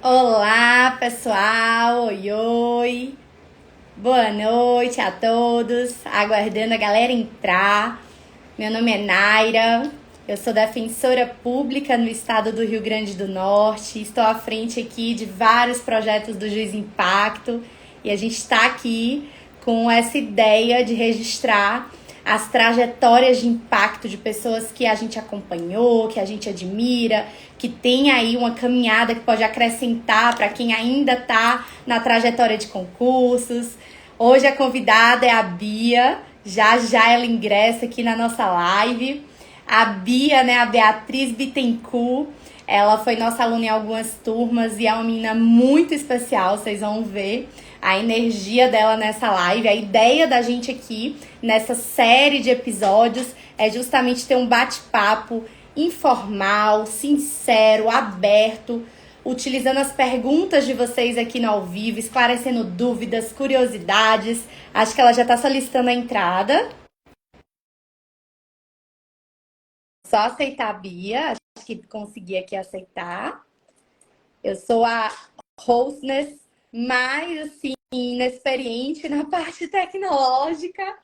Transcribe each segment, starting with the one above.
Olá, pessoal! Oi, oi! Boa noite a todos! Aguardando a galera entrar. Meu nome é Naira, eu sou defensora pública no estado do Rio Grande do Norte. Estou à frente aqui de vários projetos do Juiz Impacto e a gente está aqui com essa ideia de registrar as trajetórias de impacto de pessoas que a gente acompanhou, que a gente admira, que tem aí uma caminhada que pode acrescentar para quem ainda está na trajetória de concursos. Hoje a convidada é a Bia, já já ela ingressa aqui na nossa live. A Bia, né, a Beatriz Bittencourt, ela foi nossa aluna em algumas turmas e é uma menina muito especial, vocês vão ver a energia dela nessa live. A ideia da gente aqui, nessa série de episódios, é justamente ter um bate-papo informal, sincero, aberto, utilizando as perguntas de vocês aqui no ao vivo, esclarecendo dúvidas, curiosidades. Acho que ela já está solicitando a entrada. Só aceitar a Bia, acho que consegui aqui aceitar. Eu sou a hostess mais, assim, inexperiente na parte tecnológica.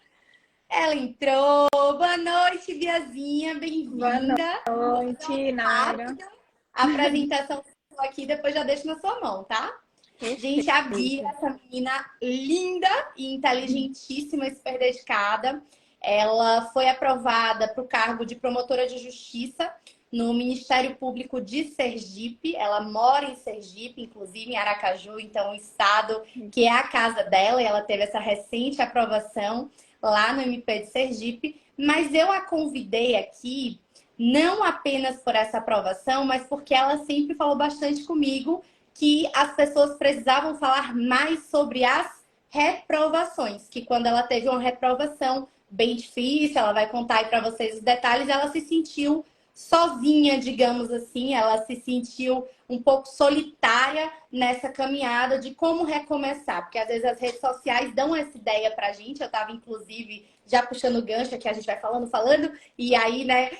Ela entrou. Boa noite, Biazinha. Bem-vinda. Boa noite, Naira. Rápida apresentação aqui, depois já deixo na sua mão, tá? Gente, a Bia, Perfeito. essa menina linda e inteligentíssima, super dedicada. Ela foi aprovada para o cargo de promotora de justiça no Ministério Público de Sergipe. Ela mora em Sergipe, inclusive em Aracaju, então um estado que é a casa dela, e ela teve essa recente aprovação lá no MP de Sergipe. Mas eu a convidei aqui não apenas por essa aprovação, mas porque ela sempre falou bastante comigo que as pessoas precisavam falar mais sobre as reprovações, que quando ela teve uma reprovação bem difícil, ela vai contar aí para vocês os detalhes, ela se sentiu sozinha, digamos assim, ela se sentiu um pouco solitária nessa caminhada de como recomeçar, porque às vezes as redes sociais dão essa ideia pra gente. Eu estava inclusive já puxando o gancho aqui, a gente vai falando, e aí, né,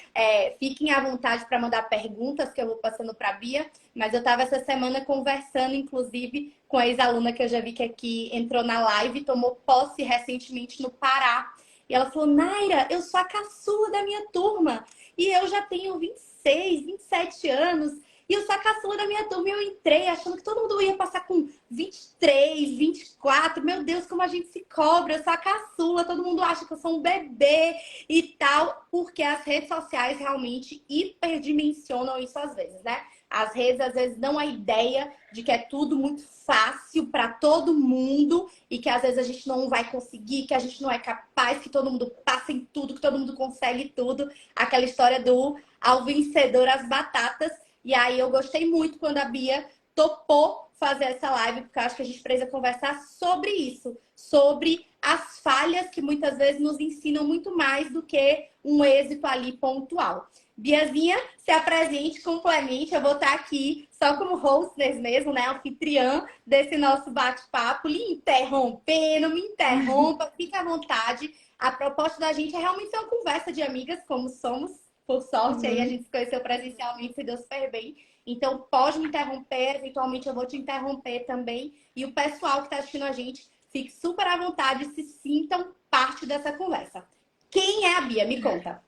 fiquem à vontade para mandar perguntas que eu vou passando para a Bia. Mas eu estava essa semana conversando, inclusive, com a ex-aluna que eu já vi que aqui entrou na live e tomou posse recentemente no Pará. E ela falou: Naira, eu sou a caçula da minha turma. E eu já tenho 26, 27 anos. E eu sou a caçula da minha turma. E eu entrei achando que todo mundo ia passar com 23, 24. Meu Deus, como a gente se cobra. Eu sou a caçula. Todo mundo acha que eu sou um bebê e tal. Porque as redes sociais realmente hiperdimensionam isso às vezes, né? As redes às vezes dão a ideia de que é tudo muito fácil para todo mundo e que às vezes a gente não vai conseguir, que a gente não é capaz, que todo mundo passa em tudo, que todo mundo consegue tudo. Aquela história do ao vencedor as batatas. E aí eu gostei muito quando a Bia topou fazer essa live, porque eu acho que a gente precisa conversar sobre isso, sobre as falhas que muitas vezes nos ensinam muito mais do que um êxito ali pontual. Biazinha, se apresente, complemente. Eu vou estar aqui só como hostess mesmo, né? Anfitriã desse nosso bate-papo. Lhe interromper, não me interrompa, fique à vontade. A proposta da gente é realmente ser uma conversa de amigas, como somos, por sorte. Aí a Uhum. gente se conheceu presencialmente, se deu super bem. Então, pode me interromper, eventualmente eu vou te interromper também. E o pessoal que está assistindo a gente, fique super à vontade, se sintam parte dessa conversa. Quem é a Bia? Me conta.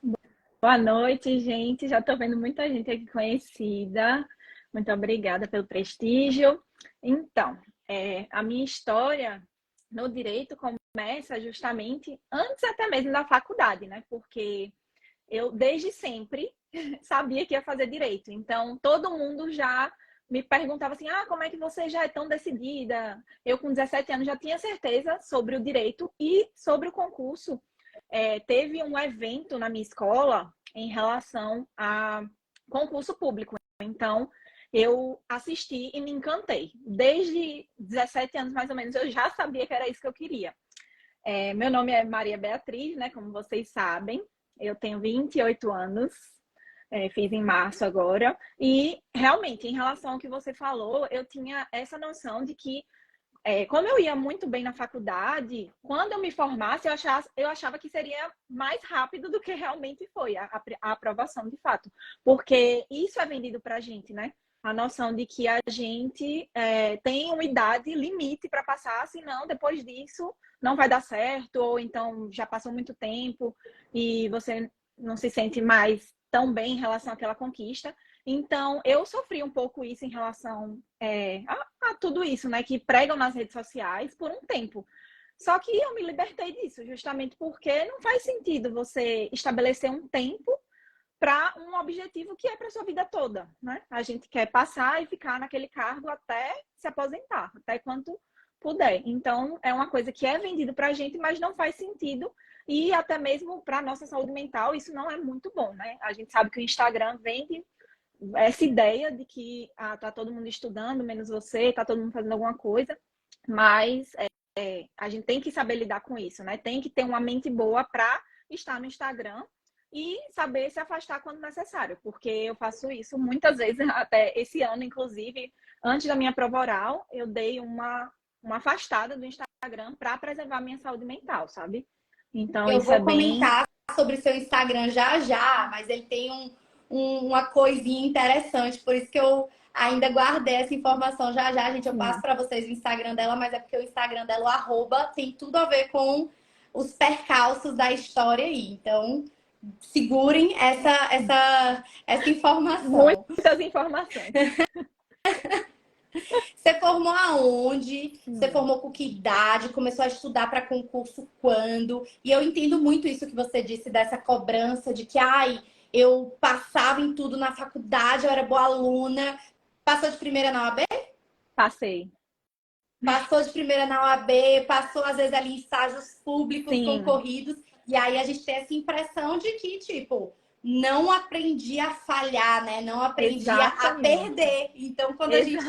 Boa noite, gente. Já estou vendo muita gente aqui conhecida. Muito obrigada pelo prestígio. Então, a minha história no direito começa justamente antes até mesmo da faculdade, né? Porque eu, desde sempre, sabia que ia fazer direito. Então, todo mundo já me perguntava assim: ah, como é que você já é tão decidida? Eu, com 17 anos, já tinha certeza sobre o direito e sobre o concurso. Teve um evento na minha escola em relação a concurso público. Então, eu assisti e me encantei. Desde 17 anos, mais ou menos, eu já sabia que era isso que eu queria. Meu nome é Maria Beatriz, né? Como vocês sabem. Eu tenho 28 anos, fiz em março agora. E, realmente, em relação ao que você falou, eu tinha essa noção de que, como eu ia muito bem na faculdade, quando eu me formasse, eu achava que seria mais rápido do que realmente foi a aprovação, de fato. Porque isso é vendido pra gente, né? a noção de que a gente tem uma idade limite para passar, senão depois disso não vai dar certo, ou então já passou muito tempo e você não se sente mais tão bem em relação àquela conquista. Então, eu sofri um pouco isso em relação a tudo isso, né, que pregam nas redes sociais por um tempo. Só que eu me libertei disso, justamente porque não faz sentido você estabelecer um tempo para um objetivo que é para sua vida toda, né? A gente quer passar e ficar naquele cargo até se aposentar, até quanto puder. Então, é uma coisa que é vendido para a gente, mas não faz sentido. E até mesmo para a nossa saúde mental, isso não é muito bom, né? A gente sabe que o Instagram vende essa ideia de que tá todo mundo estudando, menos você, tá todo mundo fazendo alguma coisa, mas a gente tem que saber lidar com isso, né? Tem que ter uma mente boa para estar no Instagram e saber se afastar quando necessário, porque eu faço isso muitas vezes, até esse ano, inclusive, antes da minha prova oral, eu dei uma afastada do Instagram para preservar a minha saúde mental, sabe? Então, Eu isso é vou bem... comentar sobre seu Instagram já já, mas ele tem uma coisinha interessante, por isso que eu ainda guardei essa informação já já, gente. Eu passo para vocês o Instagram dela, mas é porque o Instagram dela, o arroba, tem tudo a ver com os percalços da história aí. Então, segurem essa informação. Muitas informações. Você formou aonde? Você formou com que idade? Começou a estudar para concurso quando? E eu entendo muito isso que você disse dessa cobrança de que, ai, eu passava em tudo na faculdade, eu era boa aluna. Passou de primeira na OAB? Passei. Passou de primeira na OAB, passou às vezes ali em estágios públicos Sim. concorridos. E aí a gente tem essa impressão de que, tipo, não aprendi a falhar, né? Não aprendi a perder. Então, quando a gente,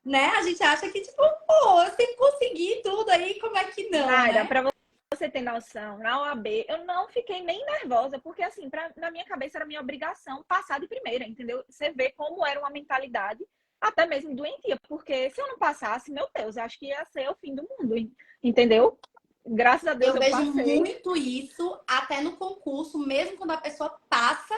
né, a gente acha que, tipo, pô, eu sempre consegui tudo aí, como é que não, Naira, né? pra você ter noção, na OAB eu não fiquei nem nervosa, porque assim, na minha cabeça era minha obrigação passar de primeira, entendeu? Você vê como era uma mentalidade, até mesmo doentia, porque se eu não passasse, meu Deus, eu acho que ia ser o fim do mundo, entendeu? Graças a Deus Eu eu vejo passei. muito isso até no concurso, mesmo quando a pessoa passa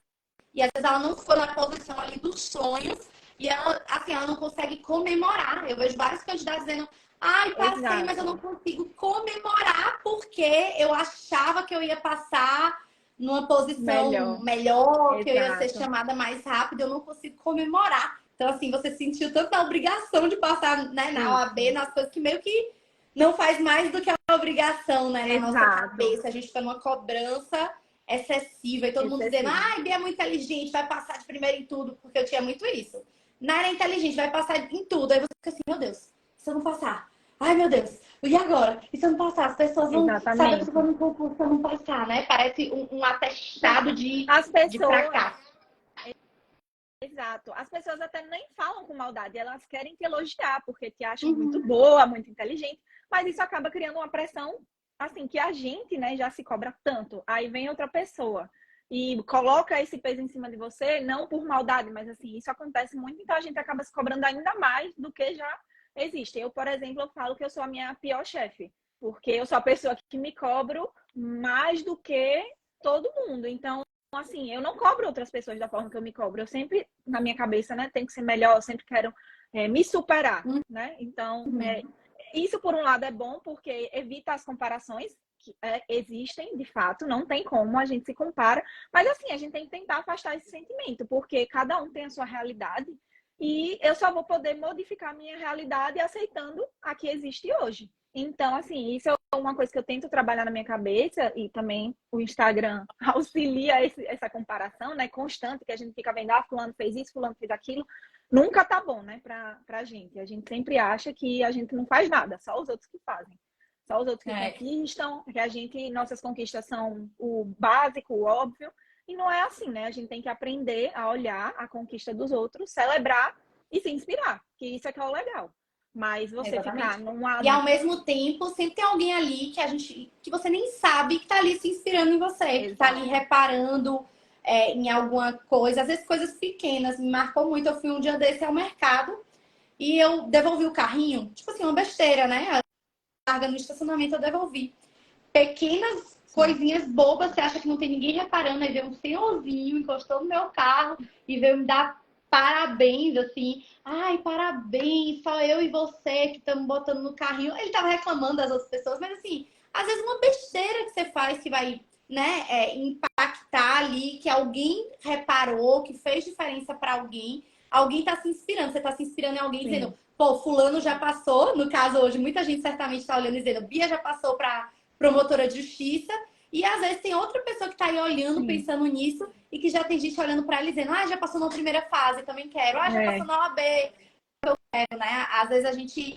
e às vezes ela não ficou na posição ali dos sonhos e ela, assim, ela não consegue comemorar. Eu vejo vários candidatos dizendo, ai, passei, Exato. mas eu não consigo comemorar porque eu achava que eu ia passar numa posição melhor, que eu ia ser chamada mais rápido, eu não consigo comemorar. Então, assim, você sentiu tanta obrigação de passar, né, na OAB, nas coisas que meio que não faz mais do que a obrigação, né, na nossa cabeça. A gente fica numa cobrança excessiva e todo mundo dizendo, ai, Bia é muito inteligente, vai passar de primeiro em tudo, porque eu tinha muito isso. Nara é inteligente, vai passar em tudo. Aí você fica assim, meu Deus, se eu não passar? Ai, meu Deus, e agora? E se eu não passar? As pessoas vão saber que eu vou no concurso se eu não passar, né? Parece um atestado de fracasso. Exato. As pessoas até nem falam com maldade, elas querem te elogiar, porque te acham muito boa, muito inteligente, mas isso acaba criando uma pressão, assim, que a gente, né, já se cobra tanto. Aí vem outra pessoa e coloca esse peso em cima de você, não por maldade, mas assim, isso acontece muito, então a gente acaba se cobrando ainda mais do que já existe. Eu, por exemplo, eu falo que eu sou a minha pior chefe, porque eu sou a pessoa que me cobro mais do que todo mundo. Então, assim, eu não cobro outras pessoas da forma que eu me cobro. Eu sempre, na minha cabeça, né, tenho que ser melhor, eu sempre quero me superar, né? Então, isso por um lado é bom porque evita as comparações que existem, de fato, não tem como, a gente se compara, mas assim, a gente tem que tentar afastar esse sentimento, porque cada um tem a sua realidade e eu só vou poder modificar a minha realidade aceitando a que existe hoje. Então, assim, isso é uma coisa que eu tento trabalhar na minha cabeça e também o Instagram auxilia essa comparação, né, constante, que a gente fica vendo, fulano fez isso, fulano fez aquilo. Nunca tá bom, né, pra gente. A gente sempre acha que a gente não faz nada, só os outros que fazem. Só os outros que conquistam, que nossas conquistas são o básico, o óbvio. E não é assim, né? A gente tem que aprender a olhar a conquista dos outros, celebrar e se inspirar, que isso é que é o legal. Mas você ficar numa... E ao mesmo tempo, sempre tem alguém ali que você nem sabe que tá ali se inspirando em você, que tá ali reparando em alguma coisa, às vezes coisas pequenas. Me marcou muito. Eu fui um dia desse ao mercado e eu devolvi o carrinho, tipo assim, uma besteira, né? A carga no estacionamento eu devolvi. Pequenas coisinhas bobas, você acha que não tem ninguém reparando, aí veio um senhorzinho, encostou no meu carro e veio me dar parabéns, assim. Ai, parabéns, só eu e você que estamos botando no carrinho. Ele tava reclamando das outras pessoas, mas assim, às vezes uma besteira que você faz que vai, né, impactar ali, que alguém reparou, que fez diferença para alguém. Alguém tá se inspirando, você tá se inspirando em alguém dizendo, Sim, pô, fulano já passou. No caso, hoje, muita gente certamente tá olhando e dizendo, Bia já passou para promotora de justiça. E às vezes tem outra pessoa que tá aí olhando, sim. pensando nisso, e que já tem gente olhando para ela e dizendo, ah, já passou na primeira fase, também quero. Ah, já passou É, na OAB, né? Às vezes a gente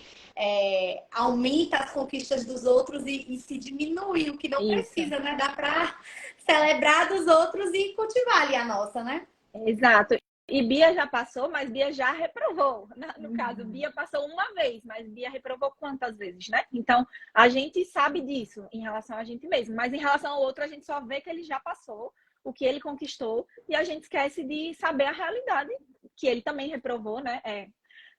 aumenta as conquistas dos outros e se diminui, o que não isso. precisa, né? Dá para celebrar dos outros e cultivar ali a nossa, né? Exato. E Bia já passou, mas Bia já reprovou. No caso, Bia passou uma vez, mas Bia reprovou quantas vezes, né? Então, a gente sabe disso em relação a gente mesmo, mas em relação ao outro, a gente só vê que ele já passou, o que ele conquistou, e a gente esquece de saber a realidade, que ele também reprovou, né?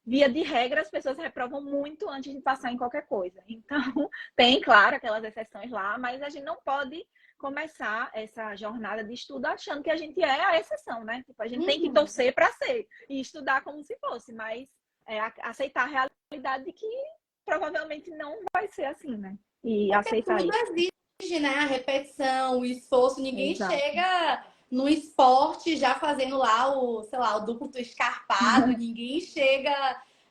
Via de regra, as pessoas reprovam muito antes de passar em qualquer coisa. Então, tem, claro, aquelas exceções lá, mas a gente não pode começar essa jornada de estudo achando que a gente é a exceção, né? Tipo, a gente tem que Uhum. torcer para ser e estudar como se fosse, mas aceitar a realidade de que provavelmente não vai ser assim, né? E Porque aceitar tudo isso. exige, né? A repetição, o esforço. Ninguém Exato. chega no esporte já fazendo lá o, sei lá, o duplo escarpado. Ninguém chega,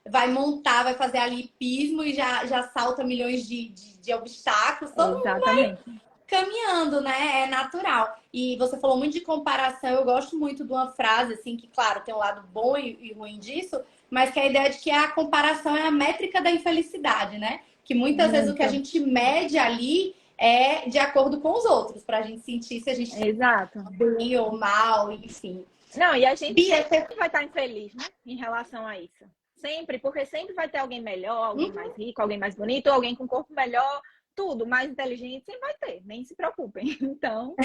vai montar, vai fazer ali hipismo e já salta milhões de obstáculos. Todo mundo Exatamente. caminhando, né? É natural. E você falou muito de comparação. Eu gosto muito de uma frase, assim, que, claro, tem um lado bom e ruim disso, mas que é a ideia de que a comparação é a métrica da infelicidade, né? Que muitas vezes o que a Muito. gente mede ali é de acordo com os outros, para a gente sentir se a gente está Exato. bem ou mal, enfim. Não, e a gente Bia, sempre você... vai estar infeliz, né? Em relação a isso. Sempre, porque sempre vai ter alguém melhor, alguém mais Uhum, rico, alguém mais bonito, alguém com corpo melhor, tudo mais inteligente, sempre vai ter, nem se preocupem. Então,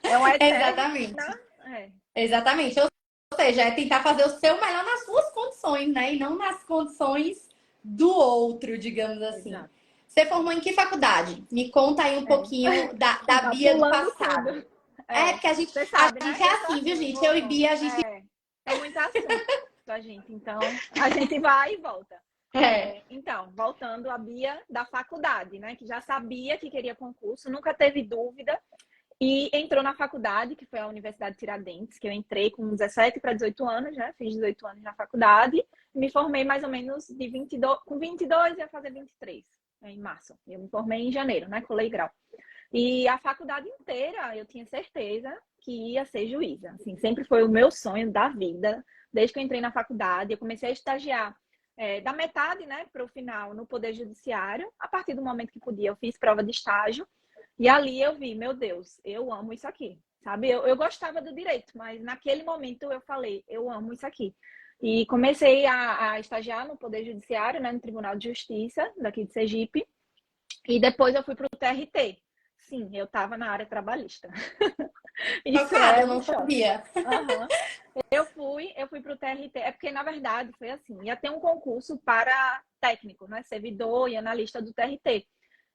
é um eterno, exatamente. né? É, Exatamente. Ou seja, é tentar fazer o seu melhor nas suas condições, né? E não nas condições do outro, digamos assim. exato. Você formou em que faculdade? Me conta aí um É. pouquinho da Tá Bia do pulando tudo. passado. É, É, porque você a sabe, né? gente é Eu sou assim, viu, assim, gente? Eu e Bia, a gente. tem muito assunto, a gente. Então, a gente vai e volta. É. Então, voltando à Bia da faculdade, né? Que já sabia que queria concurso, nunca teve dúvida. E entrou na faculdade, que foi a Universidade Tiradentes, que eu entrei com 17 para 18 anos, né? Fiz 18 anos na faculdade. Me formei mais ou menos de 22, com 22 ia fazer 23, né, em março. Eu me formei em janeiro, né? Colei grau. E a faculdade inteira eu tinha certeza que ia ser juíza. Assim, sempre foi o meu sonho da vida. Desde que eu entrei na faculdade, eu comecei a estagiar da metade, né, para o final no Poder Judiciário. A partir do momento que podia, eu fiz prova de estágio. E ali eu vi, meu Deus, eu amo isso aqui. Sabe? Eu gostava do direito, mas naquele momento eu falei, eu amo isso aqui. E comecei a estagiar no Poder Judiciário, né, no Tribunal de Justiça, daqui de Sergipe. E depois eu fui para o TRT. Sim, eu estava na área trabalhista. Isso Chocada, é eu um não choque. sabia. Uhum. Eu fui para o TRT. É porque, na verdade, foi assim: ia ter um concurso para técnico, né? Servidor e analista do TRT.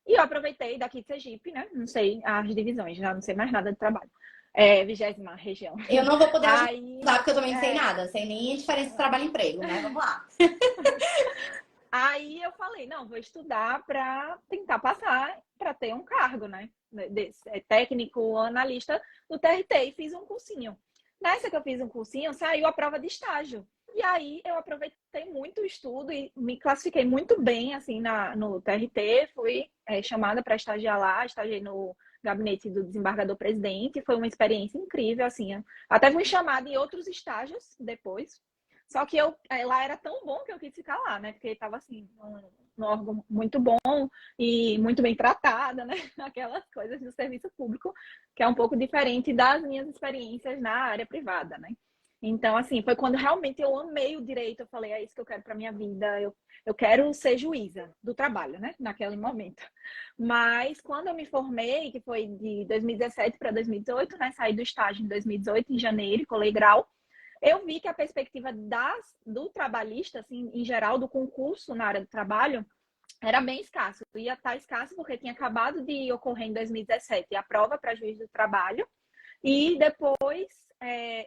E eu aproveitei daqui de Sergipe, né? Não sei as divisões, já não sei mais nada de trabalho. 20ª região. Eu não vou poder Aí, ajudar porque eu também não sei é, nada. Sei nem a diferença de trabalho e emprego, né? Vamos lá. Aí eu falei, não, vou estudar para tentar passar para ter um cargo, né? Técnico, analista do TRT e fiz um cursinho. Nessa que eu fiz um cursinho, saiu a prova de estágio. E aí eu aproveitei muito o estudo e me classifiquei muito bem assim no TRT, fui chamada para estagiar lá, estagiei no gabinete do desembargador presidente, foi uma experiência incrível assim. Até fui chamada em outros estágios depois, só que lá era tão bom que eu quis ficar lá, né? Porque estava assim, num órgão muito bom e muito bem tratada, né? Aquelas coisas do serviço público, que é um pouco diferente das minhas experiências na área privada, né? Então, assim, foi quando realmente eu amei o direito. Eu falei, é isso que eu quero para minha vida. Eu quero ser juíza do trabalho, né? Naquele momento. Mas quando eu me formei, que foi de 2017 para 2018, né? Saí do estágio em 2018, em janeiro, colei grau. Eu vi que a perspectiva do trabalhista, assim, em geral, do concurso na área do trabalho, era bem escasso. Ia estar escasso porque tinha acabado de ocorrer em 2017 a prova para juiz do trabalho. E depois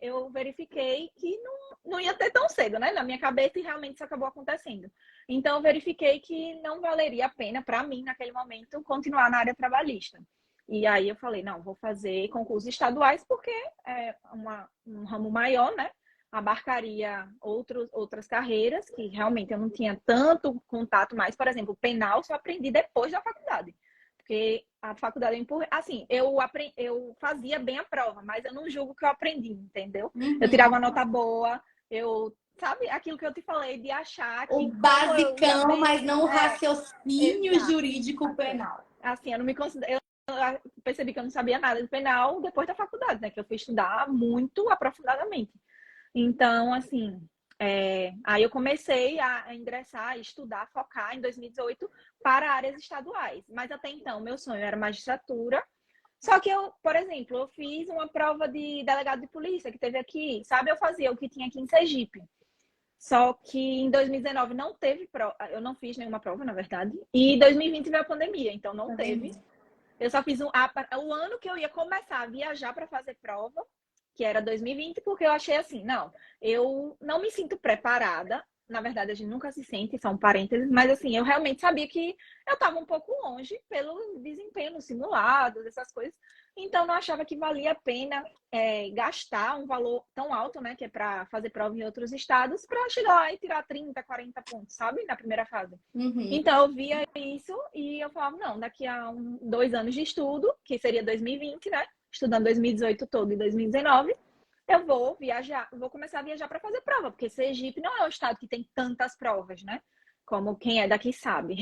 eu verifiquei que não ia ter tão cedo, né? Na minha cabeça, e realmente isso acabou acontecendo. Então, eu verifiquei que não valeria a pena, para mim, naquele momento, continuar na área trabalhista. E aí eu falei, não, vou fazer concursos estaduais, porque é um ramo maior, né? Abarcaria outras carreiras, que realmente eu não tinha tanto contato mais. Por exemplo, penal, só aprendi depois da faculdade. Porque a faculdade, assim, eu fazia bem a prova, mas eu não julgo que eu aprendi, entendeu? Eu tirava uma nota boa, sabe, aquilo que eu te falei, de achar O que como eu ia basicão, bem, mas não o raciocínio exato, jurídico penal. assim, eu não me considero, eu percebi que eu não sabia nada de penal depois da faculdade, né? Que eu fui estudar muito aprofundadamente. Então, assim, aí eu comecei a ingressar, a estudar, focar em 2018 para áreas estaduais. Mas até então, meu sonho era magistratura. Só que eu, por exemplo, eu fiz uma prova de delegado de polícia que teve aqui, sabe? Eu fazia o que tinha aqui em Sergipe. Só que em 2019 não teve prova, eu não fiz nenhuma prova, na verdade. E em 2020 veio a pandemia, então não teve. Eu só fiz o ano que eu ia começar a viajar para fazer prova, que era 2020, porque eu achei assim, não, eu não me sinto preparada. Na verdade, a gente nunca se sente, são parênteses, mas assim, eu realmente sabia que eu estava um pouco longe pelo desempenho nos simulados, essas coisas. Então, não achava que valia a pena gastar um valor tão alto, né, que é para fazer prova em outros estados, para chegar lá e tirar 30, 40 pontos, sabe, na primeira fase. Então, eu via isso e eu falava, não, daqui a 2 anos de estudo, que seria 2020, né, estudando 2018 todo e 2019, eu vou viajar, vou começar a viajar para fazer prova, porque Sergipe não é o estado que tem tantas provas, né? Como quem é daqui sabe.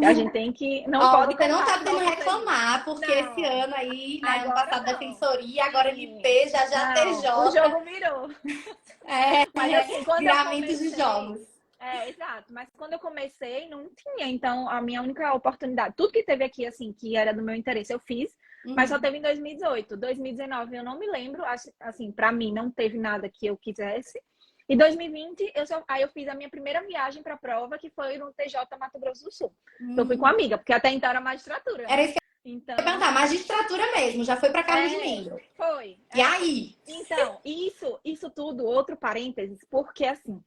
A gente tem que. Não Ó, pode você não contar tá só podendo com Sergipe. reclamar, porque esse Não, ano aí, né, ano agora passado não. defensoria, agora Sim. MP, já já Não, o TJ, jogo virou. é, Mas assim, quando eu viramentos de comecei. jogos. Exato. Mas quando eu comecei, não tinha. Então, a minha única oportunidade, tudo que teve aqui, assim, que era do meu interesse, eu fiz. Mas só teve em 2018. 2019, eu não me lembro. Assim, para mim, não teve nada que eu quisesse. E 2020, aí eu fiz a minha primeira viagem para a prova, que foi no TJ Mato Grosso do Sul. Eu fui com amiga, porque até então era magistratura, Era né? isso que eu ia Então, perguntar, magistratura mesmo, já foi para cargo de membro. foi. E aí? Então, isso tudo, outro parênteses, porque assim,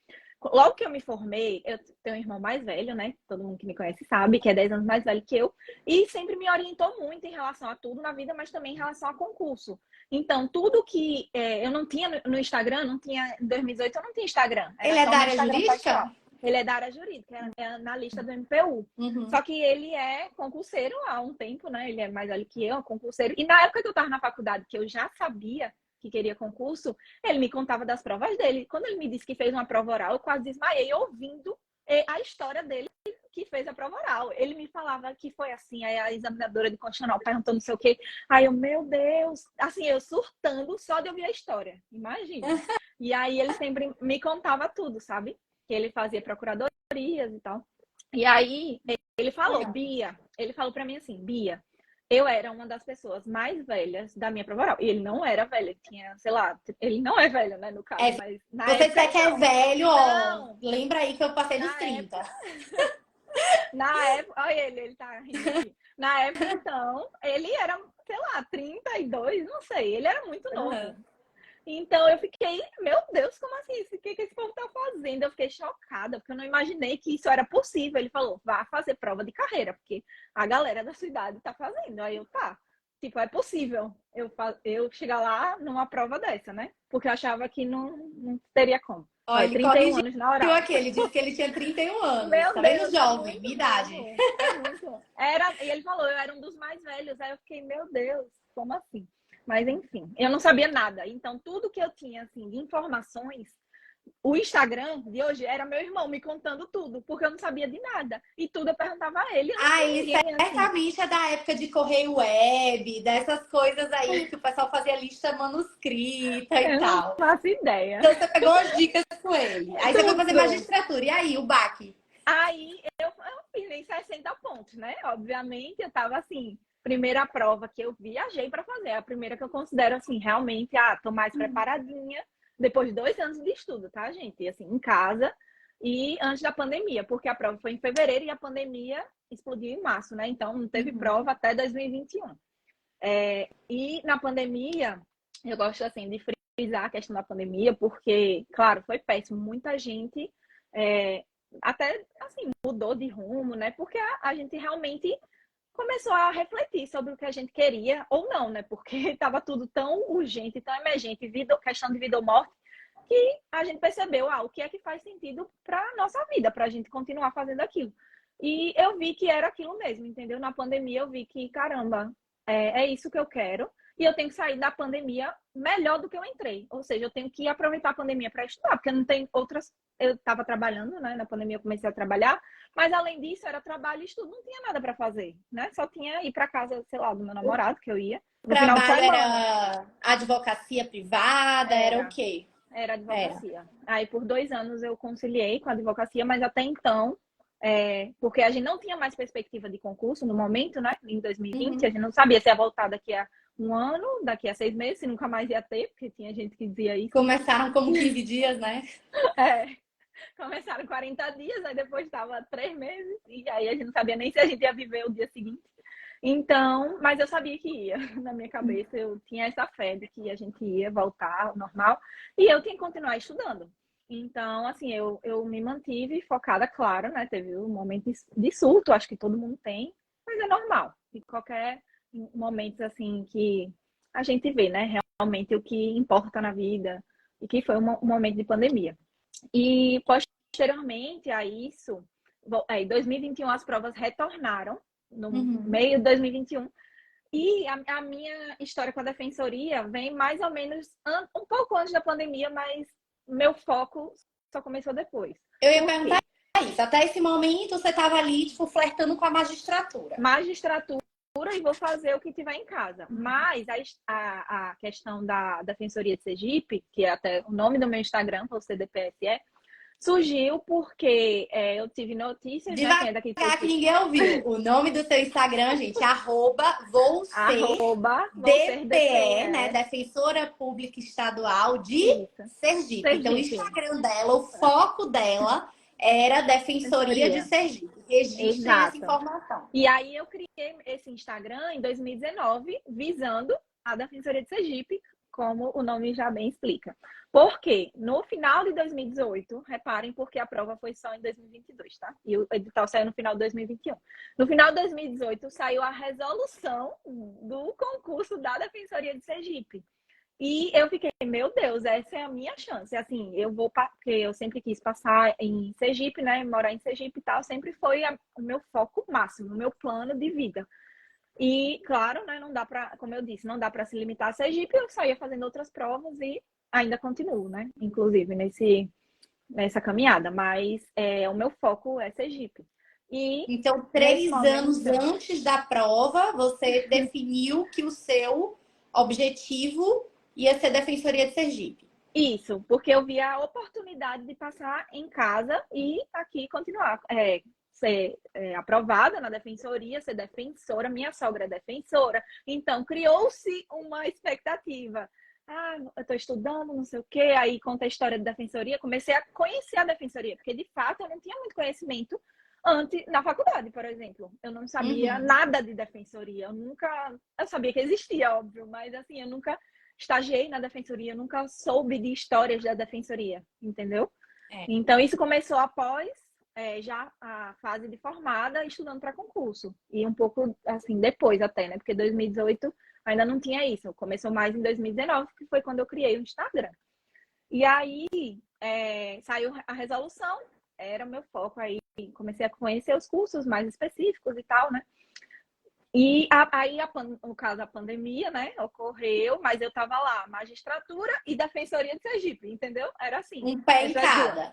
logo que eu me formei, eu tenho um irmão mais velho, né? Todo mundo que me conhece sabe, que é 10 anos mais velho que eu, e sempre me orientou muito em relação a tudo na vida, mas também em relação a concurso. Então, tudo que eu não tinha no Instagram, não tinha, em 2018 eu não tinha Instagram, Ele era é só o da meu área Instagram jurídica? pessoal. Ele é da área jurídica, é na lista do MPU. Só que ele é concurseiro há um tempo, né? Ele é mais velho que eu, concurseiro. E na época que eu estava na faculdade, que eu já sabia que queria concurso, ele me contava das provas dele. Quando ele me disse que fez uma prova oral, eu quase desmaiei ouvindo a história dele que fez a prova oral. Ele me falava que foi assim, aí a examinadora de constitucional perguntou não sei o quê. Aí eu, meu Deus, assim, eu surtando só de ouvir a história, imagina. E aí ele sempre me contava tudo, sabe? Que ele fazia procuradorias e tal. E aí ele falou, Bia, ele falou para mim assim, Bia, eu era uma das pessoas mais velhas da minha prova oral. E ele não era velho, ele tinha, sei lá, ele não é velho, né, no caso, mas na Você época disser que é não. velho, ó, Não, lembra aí que eu passei dos na 30. época, na época, olha ele tá rindo aqui. Na época, então, ele era, sei lá, 32, não sei, ele era muito novo. Então eu fiquei, meu Deus, como assim? O que esse povo tá fazendo? Eu fiquei chocada, porque eu não imaginei que isso era possível. Ele falou, vá fazer prova de carreira, porque a galera da sua idade tá fazendo. Aí eu, tá, tipo, é possível eu chegar lá numa prova dessa, né? Porque eu achava que não teria como. Ó, Olha, ele 31 corrigiu anos na oral. aqui, ele disse que ele tinha 31 anos. Meu Tá vendo, Deus, é jovem? muito Minha idade. novo. É muito. E ele falou, eu era um dos mais velhos. Aí eu fiquei, meu Deus, como assim? Mas enfim, eu não sabia nada. Então, tudo que eu tinha assim, de informações, o Instagram de hoje era meu irmão me contando tudo, porque eu não sabia de nada. E tudo eu perguntava a ele, eu não tinha Aí, ninguém assim. certamente é da época de correio web, dessas coisas aí que o pessoal fazia lista manuscrita e Eu não tal. faço ideia. Então você pegou as dicas com ele. Aí você foi fazer Tudo. magistratura. E aí, o baque? Aí eu fiz nem 60 pontos, né? Obviamente, eu tava assim, primeira prova que eu viajei para fazer, a primeira que eu considero assim, realmente, tô mais preparadinha, depois de 2 anos de estudo, tá, gente? E, assim, em casa e antes da pandemia, porque a prova foi em fevereiro e a pandemia explodiu em março, né? Então não teve prova até 2021. E na pandemia, eu gosto, assim, de frisar a questão da pandemia, porque, claro, foi péssimo. Muita gente é, até, assim, mudou de rumo, né? Porque a gente realmente começou a refletir sobre o que a gente queria ou não, né? Porque estava tudo tão urgente, tão emergente, questão de vida ou morte, que a gente percebeu, o que é que faz sentido para a nossa vida, para a gente continuar fazendo aquilo. E eu vi que era aquilo mesmo, entendeu? Na pandemia eu vi que, caramba, é isso que eu quero. E eu tenho que sair da pandemia melhor do que eu entrei. Ou seja, eu tenho que aproveitar a pandemia para estudar, porque não tem outras. Eu estava trabalhando, né? Na pandemia eu comecei a trabalhar, mas além disso era trabalho e estudo, não tinha nada para fazer, né? Só tinha ir para casa, sei lá, do meu namorado, que eu ia, O no final de trabalho semana. era advocacia privada, era o Era, quê? era Era. advocacia. Aí por 2 anos eu conciliei com a advocacia, mas até então, porque a gente não tinha mais perspectiva de concurso no momento, né? Em 2020, a Uhum. gente não sabia se ia voltar daqui a um ano, daqui a 6 meses, se nunca mais ia ter, porque tinha gente que dizia isso. Começaram como 15 dias, né? É, começaram 40 dias, aí depois estava 3 meses, e aí a gente não sabia nem se a gente ia viver o dia seguinte. Então, mas eu sabia que ia, na minha cabeça, eu tinha essa fé de que a gente ia voltar ao normal, e eu tinha que continuar estudando. Então, assim, eu me mantive focada, claro, né? Teve um momento de surto, acho que todo mundo tem, mas é normal. E qualquer momento, assim, que a gente vê, né? Realmente o que importa na vida, e que foi um momento de pandemia. E posteriormente a isso, em 2021 as provas retornaram, no Uhum. meio de 2021. E a minha história com a defensoria vem mais ou menos um pouco antes da pandemia, mas meu foco só começou depois. Eu ia Por perguntar quê? isso. Até esse momento você estava ali, tipo, flertando com a magistratura. Magistratura e vou fazer o que tiver em casa. Mas a questão da Defensoria de Sergipe, que é até o nome do meu Instagram, o CDPSE, surgiu porque eu tive notícias, né? Quem é daqui de Devagar que Sergipe? ninguém ouviu. O nome do seu Instagram, gente, arroba vou ser Vou ser DPE, né? DPE. Defensora Pública Estadual de Isso. Sergipe. Então, o Sergipe. Instagram dela, o foco dela era Defensoria de Defensoria. Sergipe. Registrem essa Exato. informação. E aí eu criei esse Instagram em 2019, visando a Defensoria de Sergipe, como o nome já bem explica. Porque no final de 2018, reparem porque a prova foi só em 2022, tá? E o edital saiu no final de 2021. No final de 2018 saiu a resolução do concurso da Defensoria de Sergipe. E eu fiquei, meu Deus, essa é a minha chance. Assim, eu vou, porque eu sempre quis passar em Sergipe, né? Morar em Sergipe e tal, sempre foi o meu foco máximo, o meu plano de vida. E, claro, né, não dá para, como eu disse, não dá para se limitar a Sergipe, eu saía fazendo outras provas e ainda continuo, né? Inclusive nessa caminhada, mas o meu foco é Sergipe. E Então, nesse 3 anos momento, antes da prova, você definiu que o seu objetivo ia ser Defensoria de Sergipe. isso, porque eu vi a oportunidade de passar em casa e aqui continuar. Ser aprovada na defensoria, ser defensora, minha sogra é defensora, então criou-se uma expectativa. Eu estou estudando, não sei o quê, aí conta a história da defensoria, comecei a conhecer a defensoria, porque de fato eu não tinha muito conhecimento antes, na faculdade, por exemplo. Eu não sabia Uhum. nada de defensoria, eu sabia que existia, óbvio, mas assim, eu nunca estagiei na defensoria, eu nunca soube de histórias da defensoria, entendeu? É. Então, isso começou após já a fase de formada, estudando para concurso. E um pouco, assim, depois até, né? Porque 2018 ainda não tinha isso. Começou mais em 2019, que foi quando eu criei o Instagram. E aí, saiu a resolução, era o meu foco aí. Comecei a conhecer os cursos mais específicos e tal, né? E aí, no caso, a pandemia, né, ocorreu, mas eu tava lá, magistratura e defensoria de Sergipe, entendeu? Era assim, Um pé em essas duas. cada.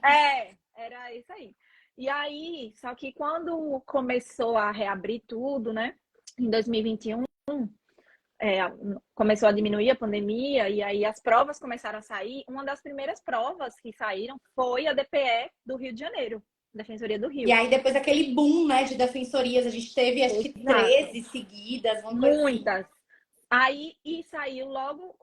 Era isso aí. E aí, só que quando começou a reabrir tudo, né, em 2021, é, começou a diminuir a pandemia, e aí as provas começaram a sair. Uma das primeiras provas que saíram foi a DPE do Rio de Janeiro, Defensoria do E Rio. aí, depois aquele boom, né, de defensorias, a gente teve acho que Exato. 13 seguidas, uma coisa assim. Muitas. Aí, e saiu logo,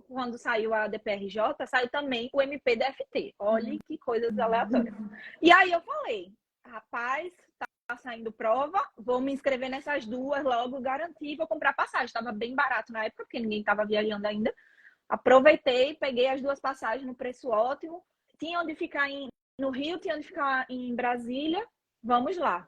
quando saiu a DPRJ, saiu também o MPDFT. Olha que coisas aleatórias. E aí eu falei, rapaz, tá saindo prova, vou me inscrever nessas duas logo, garantir, vou comprar passagem. Estava bem barato na época, porque ninguém estava viajando ainda. Aproveitei, peguei as duas passagens no preço ótimo. Tinha onde ficar no Rio, tinha onde ficar em Brasília. Vamos lá.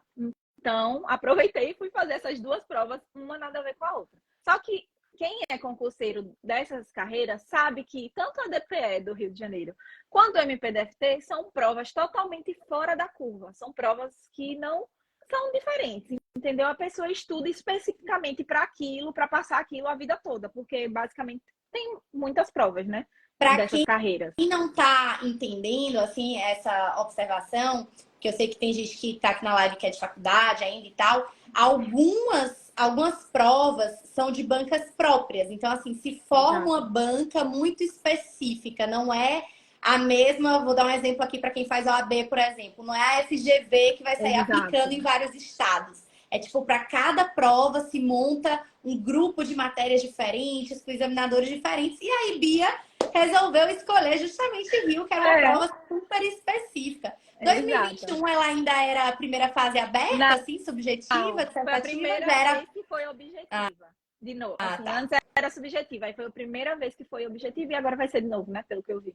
Então, aproveitei e fui fazer essas duas provas, uma nada a ver com a outra. Só que quem é concurseiro dessas carreiras sabe que tanto a DPE do Rio de Janeiro quanto o MPDFT são provas totalmente fora da curva. São provas que não são diferentes, entendeu? A pessoa estuda especificamente para aquilo, para passar aquilo a vida toda, porque basicamente tem muitas provas, né? Para Dessas carreiras. quem não está entendendo, assim, essa observação, que eu sei que tem gente que está aqui na live que é de faculdade ainda e tal, algumas provas são de bancas próprias. Então, assim, se forma uma banca muito específica, não é a mesma, vou dar um exemplo aqui para quem faz OAB, por exemplo, não é a FGV que vai sair aplicando em vários estados. É tipo, para cada prova se monta um grupo de matérias diferentes, com examinadores diferentes, e aí Bia resolveu escolher justamente Rio, que era uma prova super específica. 2021, ela ainda era a primeira fase aberta, assim, subjetiva, foi a primeira vez que foi objetiva. De novo, assim, antes era subjetiva, aí foi a primeira vez que foi objetiva e agora vai ser de novo, né, pelo que eu vi.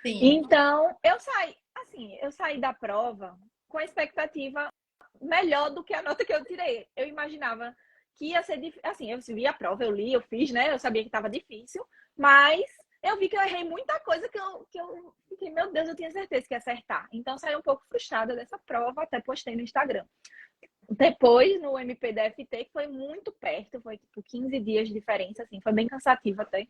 Sim. Então, eu saí da prova com a expectativa melhor do que a nota que eu tirei. Eu imaginava que ia ser difícil. Assim, eu vi a prova, eu li, eu fiz, né? Eu sabia que estava difícil, mas eu vi que eu errei muita coisa que eu fiquei, meu Deus, eu tinha certeza que ia acertar. Então, saí um pouco frustrada dessa prova, até postei no Instagram. Depois, no MPDFT, que foi muito perto, foi tipo 15 dias de diferença, assim, foi bem cansativo até.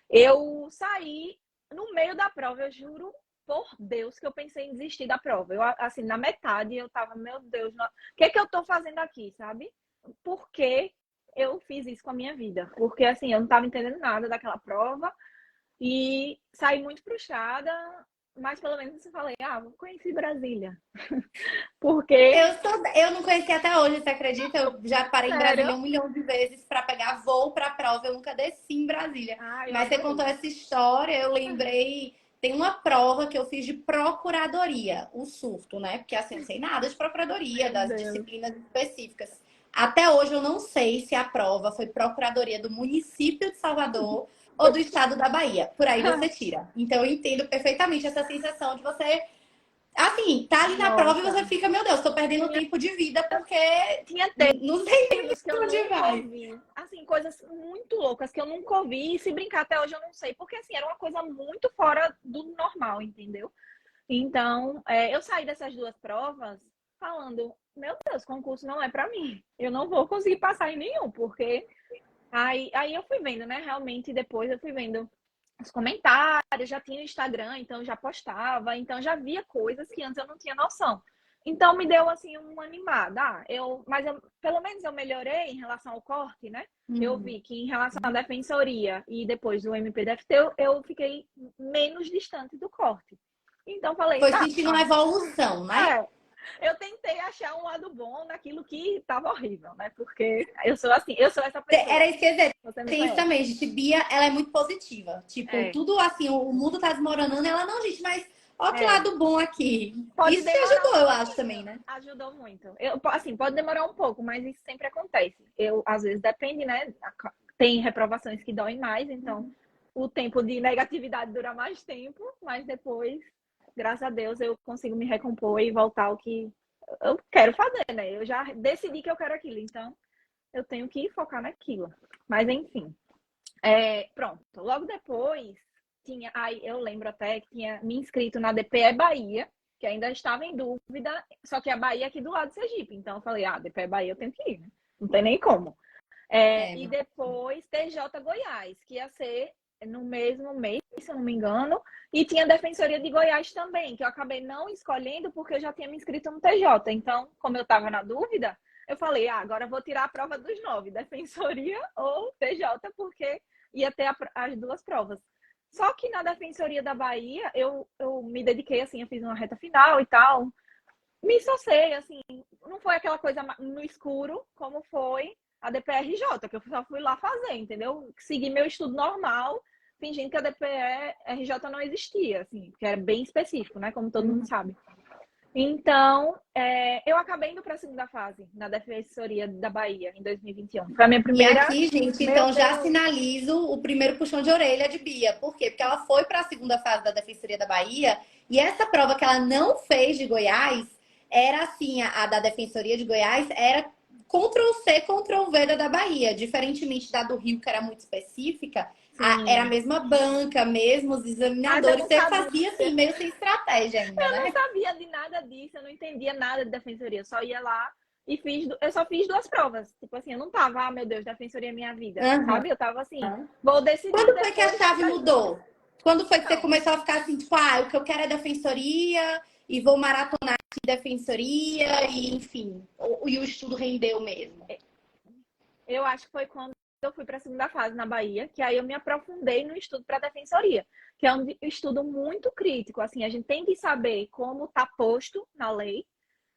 Eu saí no meio da prova, eu juro por Deus que eu pensei em desistir da prova. Eu, assim, na metade, eu tava, meu Deus, o que é que eu tô fazendo aqui, sabe? Por que eu fiz isso com a minha vida? Porque, assim, eu não tava entendendo nada daquela prova e saí muito frustrada, mas pelo menos eu falei, vou conhecer Brasília. Porque... Eu não conheci até hoje, você acredita? Eu já parei em Brasília 1 milhão de vezes para pegar voo para prova, eu nunca desci em Brasília. Mas você contou essa história, eu lembrei... Tem uma prova que eu fiz de procuradoria, o surto, né? Porque assim, eu não sei nada de procuradoria, das disciplinas específicas. Até hoje eu não sei se a prova foi procuradoria do município de Salvador ou do estado da Bahia. Por aí você tira. Então eu entendo perfeitamente essa sensação de você, assim, tá ali na prova e você fica, meu Deus, tô perdendo tempo de vida porque não sei que eu nunca ouvi. Assim, coisas muito loucas que eu nunca ouvi. E se brincar até hoje eu não sei. Porque, assim, era uma coisa muito fora do normal, entendeu? Então, eu saí dessas duas provas falando, meu Deus, concurso não é pra mim. Eu não vou conseguir passar em nenhum, porque... Aí eu fui vendo, né? Realmente, depois eu fui vendo os comentários, já tinha o Instagram, então já postava, então já via coisas que antes eu não tinha noção. Então me deu assim uma animada. Pelo menos eu melhorei em relação ao corte, né? Eu vi que em relação à defensoria e depois do MPDFT, eu fiquei menos distante do corte. Então falei, foi sentindo uma evolução, né? Eu tentei achar um lado bom naquilo que estava horrível, né? Porque eu sou assim, eu sou essa pessoa. Era isso que eu ia dizer. Tem isso também, gente. Bia, ela é muito positiva. Tipo, tudo assim, o mundo tá desmoronando. Ela, não, gente, mas ó que lado bom aqui. Isso te ajudou, eu acho, também, né? Ajudou muito. Assim, pode demorar um pouco, mas isso sempre acontece. Às vezes, depende, né? Tem reprovações que doem mais, então o tempo de negatividade dura mais tempo, mas depois, graças a Deus, eu consigo me recompor e voltar ao que eu quero fazer, né? Eu já decidi que eu quero aquilo, então eu tenho que focar naquilo. Mas, enfim. Pronto. Logo depois, aí eu lembro até que tinha me inscrito na DPE Bahia, que ainda estava em dúvida, só que a Bahia é aqui do lado do Sergipe. Então eu falei, DPE Bahia eu tenho que ir, né? Não tem nem como. E depois TJ Goiás, que ia ser no mesmo mês, se eu não me engano, e tinha Defensoria de Goiás também, que eu acabei não escolhendo porque eu já tinha me inscrito no TJ. Então, como eu estava na dúvida, eu falei, agora eu vou tirar a prova dos 9, Defensoria ou TJ, porque ia ter as duas provas. Só que na Defensoria da Bahia, eu me dediquei, assim, eu fiz uma reta final e tal, me esforcei, assim, não foi aquela coisa no escuro, como foi a DPRJ, que eu só fui lá fazer, entendeu? Segui meu estudo normal, fingindo que a DPRJ não existia, assim, porque era bem específico, né? Como todo mundo sabe. Então, eu acabei indo para a segunda fase, na Defensoria da Bahia, em 2021. Foi a minha E primeira. aqui, gente, Meu então já Deus! sinalizo o primeiro puxão de orelha de Bia. Por quê? Porque ela foi para a segunda fase da Defensoria da Bahia e essa prova que ela não fez de Goiás era assim, a da Defensoria de Goiás era Ctrl+C, Ctrl+V da Bahia. Diferentemente da do Rio, que era muito específica, era a Sim. mesma banca, mesmos Mas eu examinadores. não Você sabia. fazia assim, meio sem estratégia ainda, Eu não né? sabia de nada disso, eu não entendia nada de defensoria. Eu só ia lá e eu só fiz 2 provas. Tipo assim, eu não tava, meu Deus, defensoria é minha vida, Aham. sabe? Eu tava assim, vou decidir Quando foi que a depois que chave sair. mudou? Quando foi que você Então, começou a ficar assim, tipo, ah, o que eu quero é defensoria e vou maratonar aqui defensoria e, enfim, e o estudo rendeu mesmo? eu acho que foi quando eu fui para a segunda fase na Bahia, que aí eu me aprofundei no estudo para defensoria, que é um estudo muito crítico. Assim, a gente tem que saber como está posto na lei,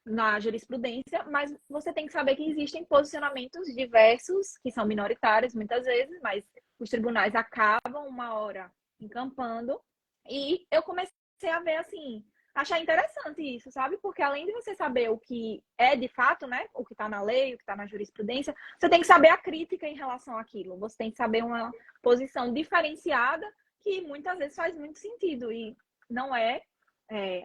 na jurisprudência, mas você tem que saber que existem posicionamentos diversos, que são minoritários muitas vezes, mas os tribunais acabam uma hora encampando. E eu comecei a ver assim, achar interessante isso, sabe? Porque além de você saber o que é de fato, né, o que está na lei, o que está na jurisprudência, você tem que saber a crítica em relação àquilo. Você tem que saber uma posição diferenciada que muitas vezes faz muito sentido e não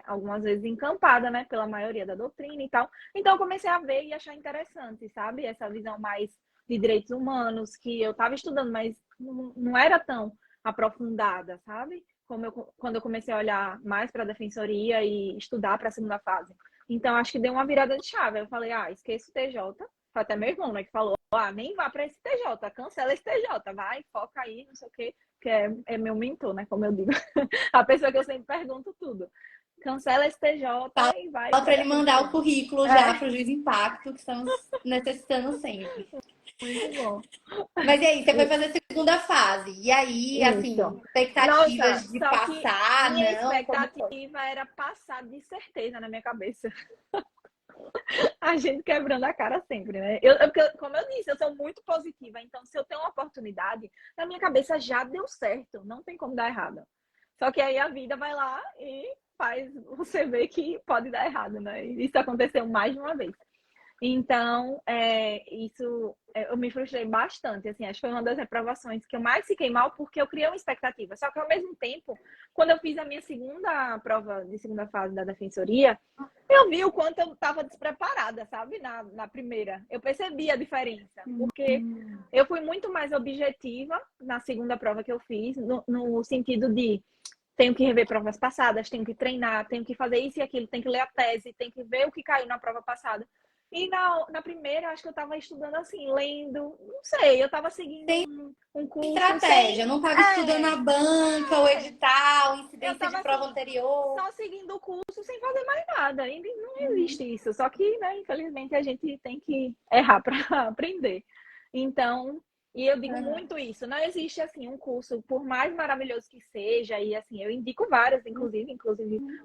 algumas vezes encampada, né, pela maioria da doutrina e tal. Então eu comecei a ver e achar interessante, sabe? Essa visão mais de direitos humanos que eu estava estudando, mas não era tão aprofundada, sabe? Quando eu comecei a olhar mais para a defensoria e estudar para a segunda fase. Então acho que deu uma virada de chave. Eu falei, esqueça o TJ. Foi até meu irmão, né, que falou, nem vá para esse TJ, cancela esse TJ, vai, foca aí, não sei o quê, que é meu mentor, né, como eu digo. A pessoa que eu sempre pergunto tudo. Cancela esse TJ e vai Fala para para ele mandar o defensoria. currículo já É, para o Juiz Impacto, que estamos necessitando sempre. muito bom. Mas e aí, você foi fazer a segunda fase. E aí, Isso. assim, Nossa, expectativas de só que passar, minha não? Como foi? expectativa era passar de certeza na minha cabeça. A gente quebrando a cara sempre, né? Como eu disse, eu sou muito positiva. Então, se eu tenho uma oportunidade, na minha cabeça já deu certo. Não tem como dar errado. Só que aí a vida vai lá e faz você ver que pode dar errado, né? E isso aconteceu mais de uma vez. Então, eu me frustrei bastante, assim, acho que foi uma das reprovações que eu mais fiquei mal, porque eu criei uma expectativa. Só que, ao mesmo tempo, quando eu fiz a minha segunda prova de segunda fase da defensoria, eu vi o quanto eu estava despreparada, sabe? Na primeira. Eu percebi a diferença, porque eu fui muito mais objetiva na segunda prova que eu fiz, no sentido de tenho que rever provas passadas, tenho que treinar, tenho que fazer isso e aquilo, tenho que ler a tese, tenho que ver o que caiu na prova passada. E na primeira, acho que eu estava estudando assim, lendo, não sei, eu estava seguindo Sem um curso estratégia, sem. não estava estudando a banca, o É, edital, eu incidência de estava prova assim, anterior. só seguindo o curso sem fazer mais nada. E não existe isso. Só que, né, infelizmente, a gente tem que errar para aprender. Então, e eu digo Uhum. muito isso, não existe assim um curso, por mais maravilhoso que seja, e assim, eu indico vários, inclusive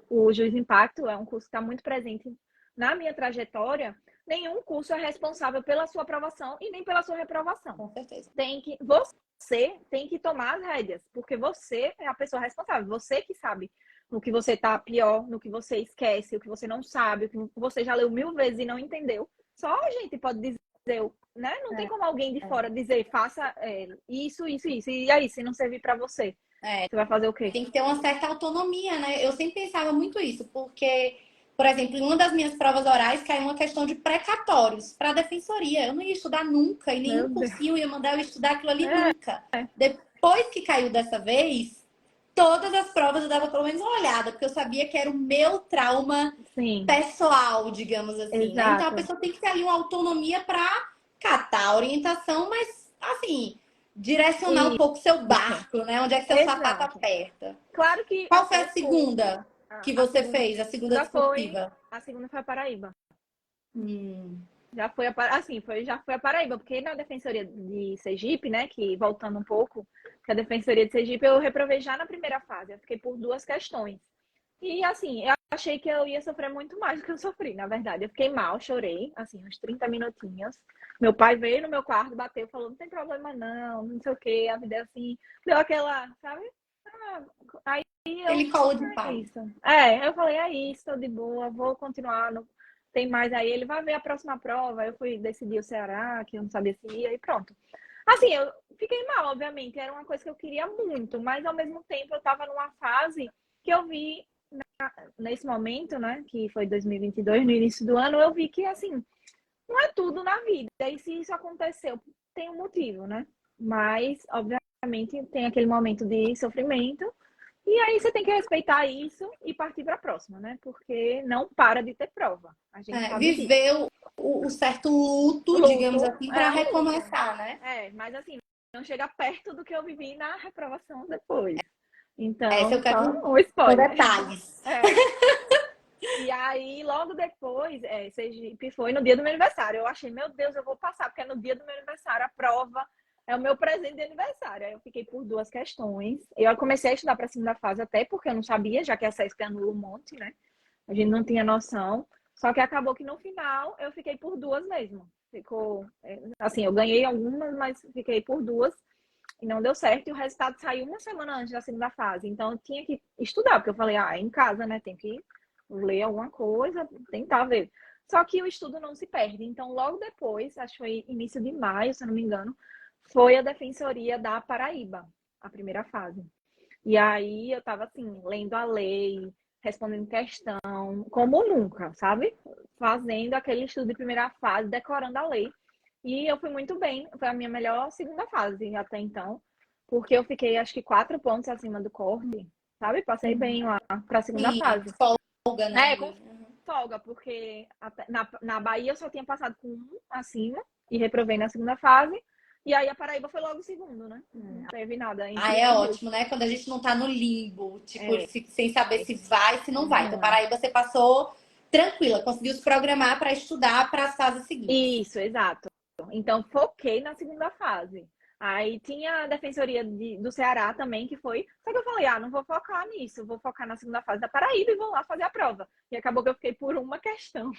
o Juiz Impacto é um curso que está muito presente na minha trajetória. Nenhum curso é responsável pela sua aprovação e nem pela sua reprovação. Com certeza. Você tem que tomar as rédeas, porque você é a pessoa responsável, você que sabe no que você tá pior, no que você esquece, o que você não sabe, o que você já leu 1000 vezes e não entendeu. Só a gente pode dizer, né? Não tem como alguém de fora dizer, faça isso, isso, isso. E aí, se não servir para você, É, você vai fazer o quê? tem que ter uma certa autonomia, né? Eu sempre pensava muito isso, porque, por exemplo, em uma das minhas provas orais caiu uma questão de precatórios para a defensoria. Eu não ia estudar nunca, em Meu nenhum Deus. cursinho ia mandar eu estudar aquilo ali É, nunca. Depois que caiu dessa vez, todas as provas eu dava pelo menos uma olhada, porque eu sabia que era o meu trauma sim, pessoal, digamos assim, né? Então a exato. pessoa tem que ter ali uma autonomia para catar a orientação, mas assim, direcionar um pouco seu Isso, barco, né? Onde é que seu sapato exato. aperta. Claro que Qual foi o a segunda que a você fez? A segunda discursiva? segunda foi a Paraíba. Hum, Já foi a Paraíba, porque na Defensoria de Sergipe, né, que voltando um pouco, que a Defensoria de Sergipe eu reprovei já na primeira fase, eu fiquei por 2 questões. E assim, eu achei que eu ia sofrer muito mais do que eu sofri, na verdade. Eu fiquei mal, chorei, assim, uns 30 minutinhos. Meu pai veio no meu quarto, bateu, falou, não tem problema não, não sei o quê, a vida é assim. Deu aquela, sabe? Aí Aquele colo de é pai. isso. Eu falei, é isso, tô de boa, vou continuar. Não tem mais aí, ele vai ver a próxima prova. Eu fui decidir o Ceará, que eu não sabia se ia, e pronto. Assim, eu fiquei mal, obviamente, era uma coisa que eu queria muito, mas ao mesmo tempo eu tava numa fase que eu vi, nesse momento, né, que foi 2022, no início do ano, eu vi que, assim, não é tudo na vida. E se isso aconteceu, tem um motivo, né? Mas, obviamente, tem aquele momento de sofrimento. E aí você tem que respeitar isso e partir para a próxima, né? Porque não para de ter prova. A gente sabe disso. Viver o certo luto, digamos Luto assim, para é um luto. recomeçar, né? Mas assim, não chega perto do que eu vivi na reprovação depois. Essa eu Então, só quero um com spoiler. detalhes. É. E aí, logo depois, Sergipe foi no dia do meu aniversário. Eu achei, meu Deus, eu vou passar, porque é no dia do meu aniversário, a prova é o meu presente de aniversário. Aí eu fiquei por duas questões. Eu comecei a estudar para a segunda fase, até porque eu não sabia, já que a CESP anula um monte, né? A gente não tinha noção. Só que acabou que no final eu fiquei por duas mesmo. Ficou, assim, eu ganhei algumas, mas fiquei por duas e não deu certo. E o resultado saiu uma semana antes da segunda fase. Então eu tinha que estudar, porque eu falei, é em casa, né? Tem que ler alguma coisa, tentar ver. Só que o estudo não se perde. Então, logo depois, acho que foi início de maio, se eu não me engano, foi a Defensoria da Paraíba, a primeira fase. E aí eu tava assim, lendo a lei, respondendo questão, como nunca, sabe? Fazendo aquele estudo de primeira fase, decorando a lei. E eu fui muito bem, foi a minha melhor segunda fase até então, porque eu fiquei acho que 4 pontos acima do corte, sabe? Passei bem lá para a segunda Sim, fase. folga, né? Com folga, porque na Bahia eu só tinha passado com um acima e reprovei na segunda fase. E aí a Paraíba foi logo o segundo, né? Não teve nada Ah, entre é os dois. ótimo, né? Quando a gente não tá no limbo, tipo, É, sem saber se vai, se não vai. Então, não. Paraíba, você passou tranquila, conseguiu se programar para estudar para as fases seguintes. Isso, exato. Então, foquei na segunda fase. Aí tinha a Defensoria do Ceará também, que foi. Só que eu falei, não vou focar nisso, vou focar na segunda fase da Paraíba e vou lá fazer a prova. E acabou que eu fiquei por uma questão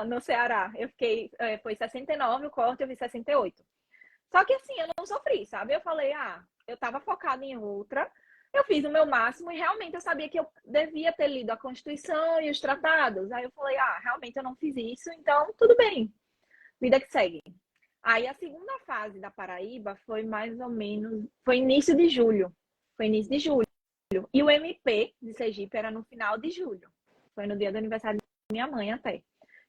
no Ceará. Eu fiquei, foi 69 o corte, eu vi 68. Só que assim, eu não sofri, sabe? Eu falei, eu tava focada em outra, eu fiz o meu máximo e realmente eu sabia que eu devia ter lido a Constituição e os tratados. Aí eu falei, realmente eu não fiz isso, então tudo bem, vida que segue. Aí a segunda fase da Paraíba foi mais ou menos, foi início de julho. Foi início de julho. E o MP de Sergipe era no final de julho. Foi no dia do aniversário da minha mãe até.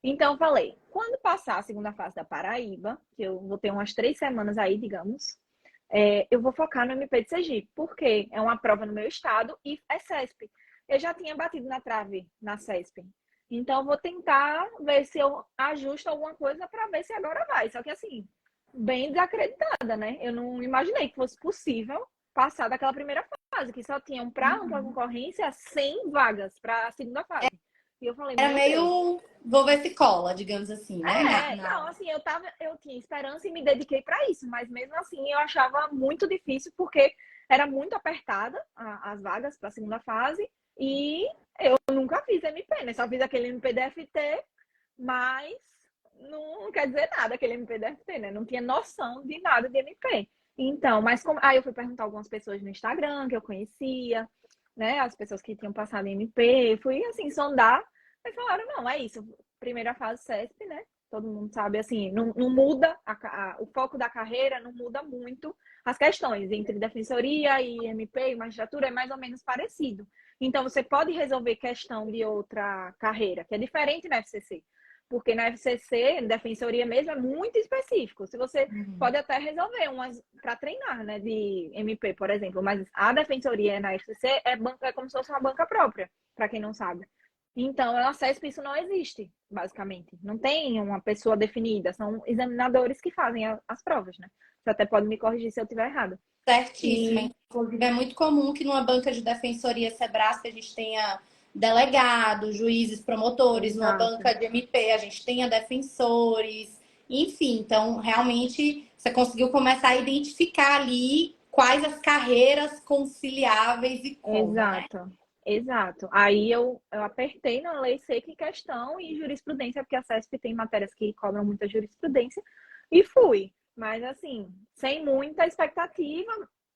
Então, eu falei, quando passar a segunda fase da Paraíba, que eu vou ter umas 3 semanas aí, digamos, eu vou focar no MP de Sergipe, porque é uma prova no meu estado e é CESP. Eu já tinha batido na trave na CESP. Então, eu vou tentar ver se eu ajusto alguma coisa para ver se agora vai. Só que, assim, bem desacreditada, né? Eu não imaginei que fosse possível passar daquela primeira fase, que só tinham para ampla concorrência 100 vagas para a segunda fase. E eu falei, Era meu Deus. meio, vou ver se cola, digamos assim, né? Não, assim, eu tinha esperança e me dediquei para isso, mas mesmo assim eu achava muito difícil porque era muito apertada as vagas para a segunda fase e eu nunca fiz MP, né? Só fiz aquele MP-DFT, mas não quer dizer nada aquele MP-DFT, né? Não tinha noção de nada de MP. Então, mas aí eu fui perguntar a algumas pessoas no Instagram que eu conhecia, né? As pessoas que tinham passado em MP, fui assim sondar, e falaram, não, é isso, primeira fase CESP, né? Todo mundo sabe, assim, não muda, o foco da carreira não muda muito as questões entre defensoria e MP e magistratura é mais ou menos parecido. Então, você pode resolver questão de outra carreira, que é diferente na FCC. Porque na FCC, defensoria mesmo, é muito específico. Se você pode até resolver umas para treinar, né, de MP, por exemplo, mas a defensoria na FCC é como se fosse uma banca própria, para quem não sabe. Então, na CESP isso não existe, basicamente. Não tem uma pessoa definida, são examinadores que fazem as provas, né? Você até pode me corrigir se eu estiver errado. Certíssima. E Inclusive, é muito comum que numa banca de defensoria Sebrasp a gente tenha delegados, juízes, promotores, numa exato, banca de MP a gente tenha defensores, enfim. Então, realmente, você conseguiu começar a identificar ali quais as carreiras conciliáveis e como, né? exato, exato. Aí eu apertei na lei seca em questão e jurisprudência, porque a CESP tem matérias que cobram muita jurisprudência, e fui. Mas assim, sem muita expectativa,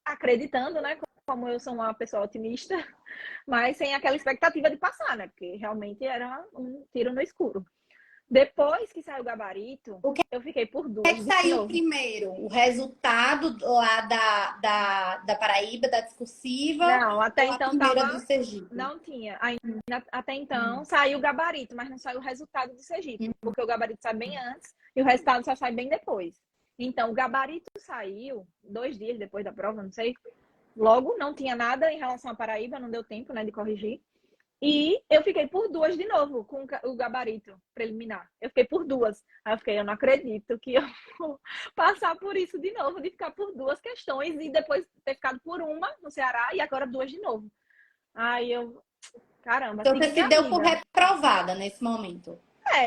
acreditando, né? como eu sou uma pessoa otimista, mas sem aquela expectativa de passar, né? Porque realmente era um tiro no escuro. Depois que saiu o gabarito, O que eu fiquei por é duas que de saiu novo. primeiro? O resultado lá da Paraíba, da discursiva, Não, até ou a então primeira do tava, Sergipe? não tinha. Ainda, até então saiu o gabarito, mas não saiu o resultado do Sergipe, porque o gabarito sai bem antes e o resultado só sai bem depois. Então, o gabarito saiu 2 dias depois da prova, não sei. Logo, não tinha nada em relação à Paraíba, não deu tempo, né, de corrigir. E eu fiquei por duas de novo com o gabarito preliminar. Eu fiquei por duas. Aí eu fiquei, eu não acredito que eu vou passar por isso de novo, de ficar por duas questões e depois ter ficado por uma no Ceará e agora duas de novo. Aí eu, caramba, Então você segui se minha deu por vida. reprovada nesse momento.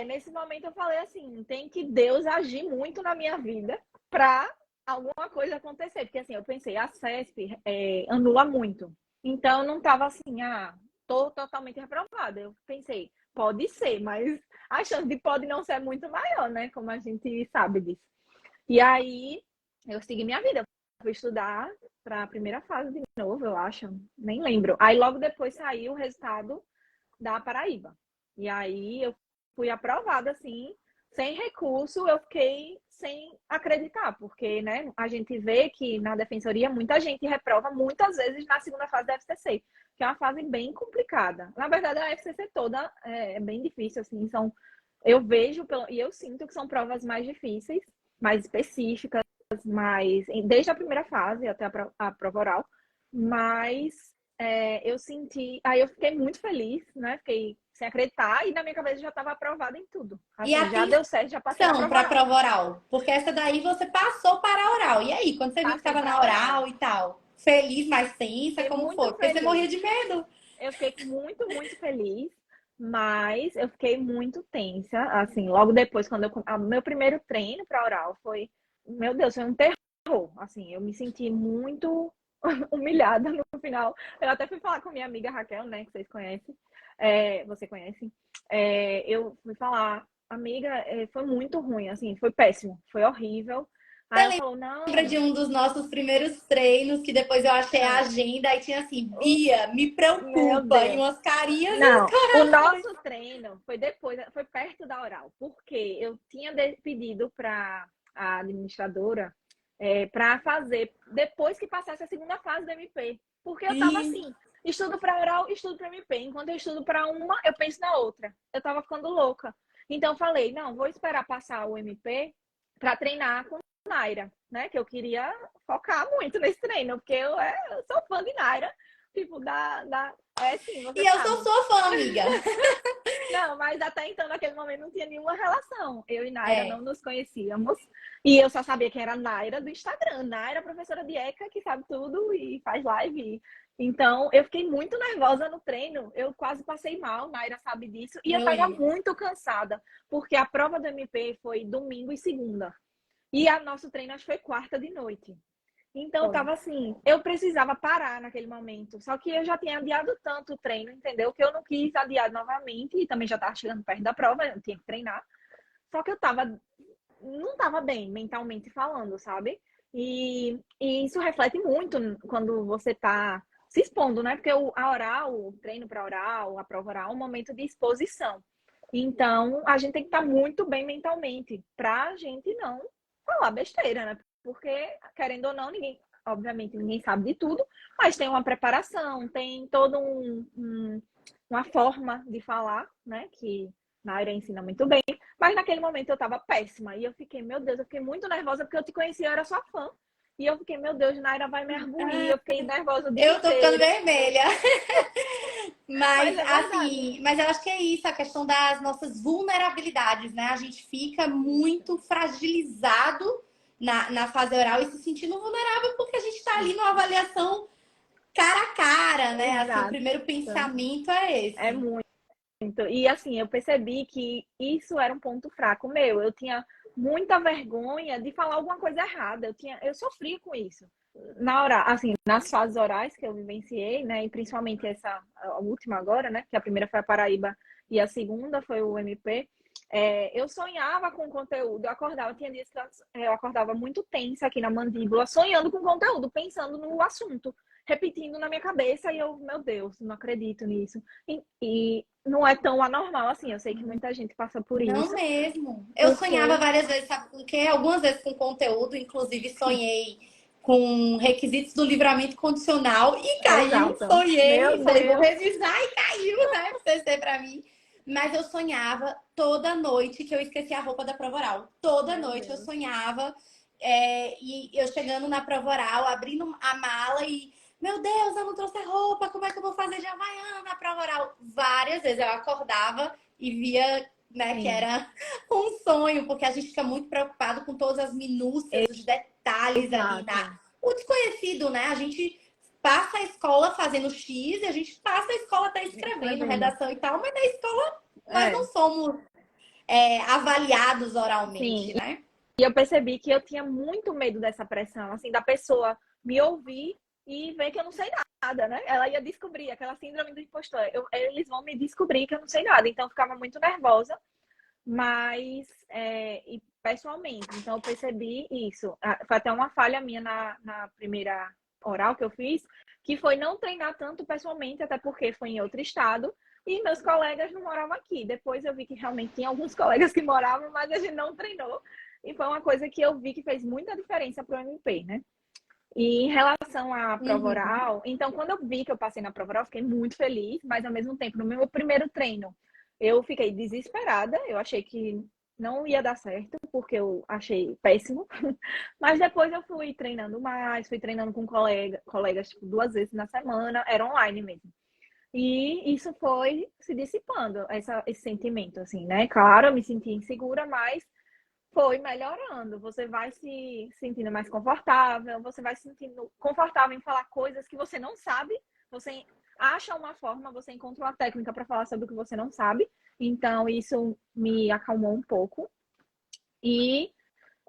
Nesse momento eu falei assim, tem que Deus agir muito na minha vida para alguma coisa acontecer. Porque assim, eu pensei, a CESP anula muito. Então não tava assim, tô totalmente reprovada. Eu pensei, pode ser, mas a chance de pode não ser muito maior, né? Como a gente sabe disso. E aí eu segui minha vida. Fui estudar para a primeira fase de novo, eu acho. Nem lembro. Aí logo depois saiu o resultado da Paraíba. E aí eu fui aprovada, assim, sem recurso, eu fiquei sem acreditar, porque, né, a gente vê que na defensoria muita gente reprova muitas vezes na segunda fase da FCC, que é uma fase bem complicada. Na verdade, a FCC toda é bem difícil, assim, eu vejo e eu sinto que são provas mais difíceis, mais específicas, mais desde a primeira fase até a prova oral, mas eu senti. Aí eu fiquei muito feliz, né? Fiquei sem acreditar e na minha cabeça já estava aprovada em tudo. E Assim, já deu certo, já passei na atenção prova para a oral. prova oral, porque essa daí você passou para a oral. E aí, quando você viu que Passei estava para na a oral. oral e tal, feliz, mais tensa, Fiquei como muito foi? Porque você morria feliz. de medo. Eu fiquei muito, muito feliz, mas eu fiquei muito tensa. Assim, logo depois, quando meu primeiro treino para oral foi, meu Deus, foi um terror. Assim, eu me senti muito humilhada no final. Eu até fui falar com minha amiga Raquel, né, que vocês conhecem. Você conhece? Eu fui falar, amiga, foi muito ruim, assim, foi péssimo, foi horrível. Aí ela Você falou, lembra de não, um dos nossos primeiros treinos, que depois eu achei a não, agenda e tinha assim, Bia, me meu preocupa, e Deus. umas carinhas e uns Não, o corações. nosso treino foi depois, foi perto da oral, porque eu tinha pedido para a administradora para fazer depois que passasse a segunda fase do MP, porque eu tava E, assim, estudo para oral, estudo para MP, enquanto eu estudo para uma, eu penso na outra. Eu tava ficando louca. Então eu falei, não, vou esperar passar o MP para treinar com Naira, né? Que eu queria focar muito nesse treino, porque eu sou fã de Naira, tipo, sim, e você eu sou sabe. sua fã, amiga. Não, mas até então, naquele momento, não tinha nenhuma relação. Eu e Naira não É, nos conhecíamos. E eu só sabia quem era Naira do Instagram. Naira, professora de ECA, que sabe tudo e faz live. Então, eu fiquei muito nervosa no treino. Eu quase passei mal, Naira sabe disso. E eu eu estava lembro. muito cansada, porque a prova do MP foi domingo e segunda. E a nosso treino, acho que foi quarta de noite. Então, eu Foi. tava assim, eu precisava parar naquele momento. Só que eu já tinha adiado tanto o treino, entendeu? Que eu não quis adiar novamente e também já tava chegando perto da prova, eu tinha que treinar. Só que não tava bem mentalmente falando, sabe? E isso reflete muito quando você tá se expondo, né? Porque a oral, o treino para oral, a prova oral é um momento de exposição. Então, a gente tem que estar muito bem mentalmente pra gente não falar besteira, né? Porque, querendo ou não, obviamente, ninguém sabe de tudo, mas tem uma preparação, tem toda uma forma de falar, né? Que na área ensina muito bem. Mas naquele momento eu tava péssima. E eu fiquei, meu Deus, eu fiquei muito nervosa porque eu te conhecia, eu era sua fã. E eu fiquei, meu Deus, Naira vai me arguir. Eu fiquei nervosa o dia Eu tô ficando inteiro. vermelha. Mas Mas, é verdade. assim, mas eu acho que é isso, a questão das nossas vulnerabilidades, né? A gente fica muito fragilizado na fase oral e se sentindo vulnerável porque a gente tá ali numa avaliação cara a cara, né? Assim, o Exato. primeiro pensamento é É esse. muito. E assim, eu percebi que isso era um ponto fraco meu. Eu tinha muita vergonha de falar alguma coisa errada. Eu sofri com isso. Na hora, assim, nas fases orais que eu vivenciei, né, e principalmente essa a última agora, né, que a primeira foi a Paraíba e a segunda foi o MP, eu sonhava com conteúdo. Eu acordava, tinha dias que eu acordava muito tensa aqui na mandíbula, sonhando com conteúdo, pensando no assunto. repetindo na minha cabeça e eu, meu Deus, não acredito nisso. E não é tão anormal assim, eu sei que muita gente passa por Não isso, mesmo. Eu sonhava porque... várias vezes, sabe com o quê? Algumas vezes com conteúdo, inclusive sonhei com requisitos do livramento condicional e caiu. Exato. Sonhei, Meu falei, vou Deus. revisar e caiu, né? Pra você ser pra mim. Mas eu sonhava toda noite que eu esquecia a roupa da prova oral. Toda Meu noite eu Deus. sonhava. E eu chegando na prova oral, abrindo a mala e, meu Deus, eu não trouxe a roupa, como é que eu vou fazer de Havaiana na prova oral? Várias vezes eu acordava e via, né, que Sim, era um sonho, porque a gente fica muito preocupado com todas as minúcias, os detalhes ali exato. o desconhecido, né? A gente passa a escola fazendo X e a gente passa a escola até escrevendo Escrevendo. redação e tal, mas na escola nós não É, somos avaliados oralmente, sim. né? E eu percebi que eu tinha muito medo dessa pressão, assim, da pessoa me ouvir e ver que eu não sei nada, né? Ela ia descobrir aquela síndrome do impostor. Eles vão me descobrir que eu não sei nada. Então, eu ficava muito nervosa, mas e pessoalmente. Então, eu percebi isso. Foi até uma falha minha na primeira oral que eu fiz, que foi não treinar tanto pessoalmente, até porque foi em outro estado. E meus colegas não moravam aqui. Depois eu vi que realmente tinha alguns colegas que moravam, mas a gente não treinou. E foi uma coisa que eu vi que fez muita diferença para o MP, né? E em relação à prova Uhum. oral, então quando eu vi que eu passei na prova oral, eu fiquei muito feliz, mas ao mesmo tempo, no meu primeiro treino, eu fiquei desesperada, eu achei que não ia dar certo, porque eu achei péssimo. Mas depois eu fui treinando mais, fui treinando com colegas tipo, 2 vezes na semana, era online mesmo. E isso foi se dissipando, esse sentimento, assim, né? Claro, eu me senti insegura, mas foi melhorando. Você vai se sentindo mais confortável, você vai se sentindo confortável em falar coisas que você não sabe. Você acha uma forma, você encontra uma técnica para falar sobre o que você não sabe. Então, isso me acalmou um pouco. E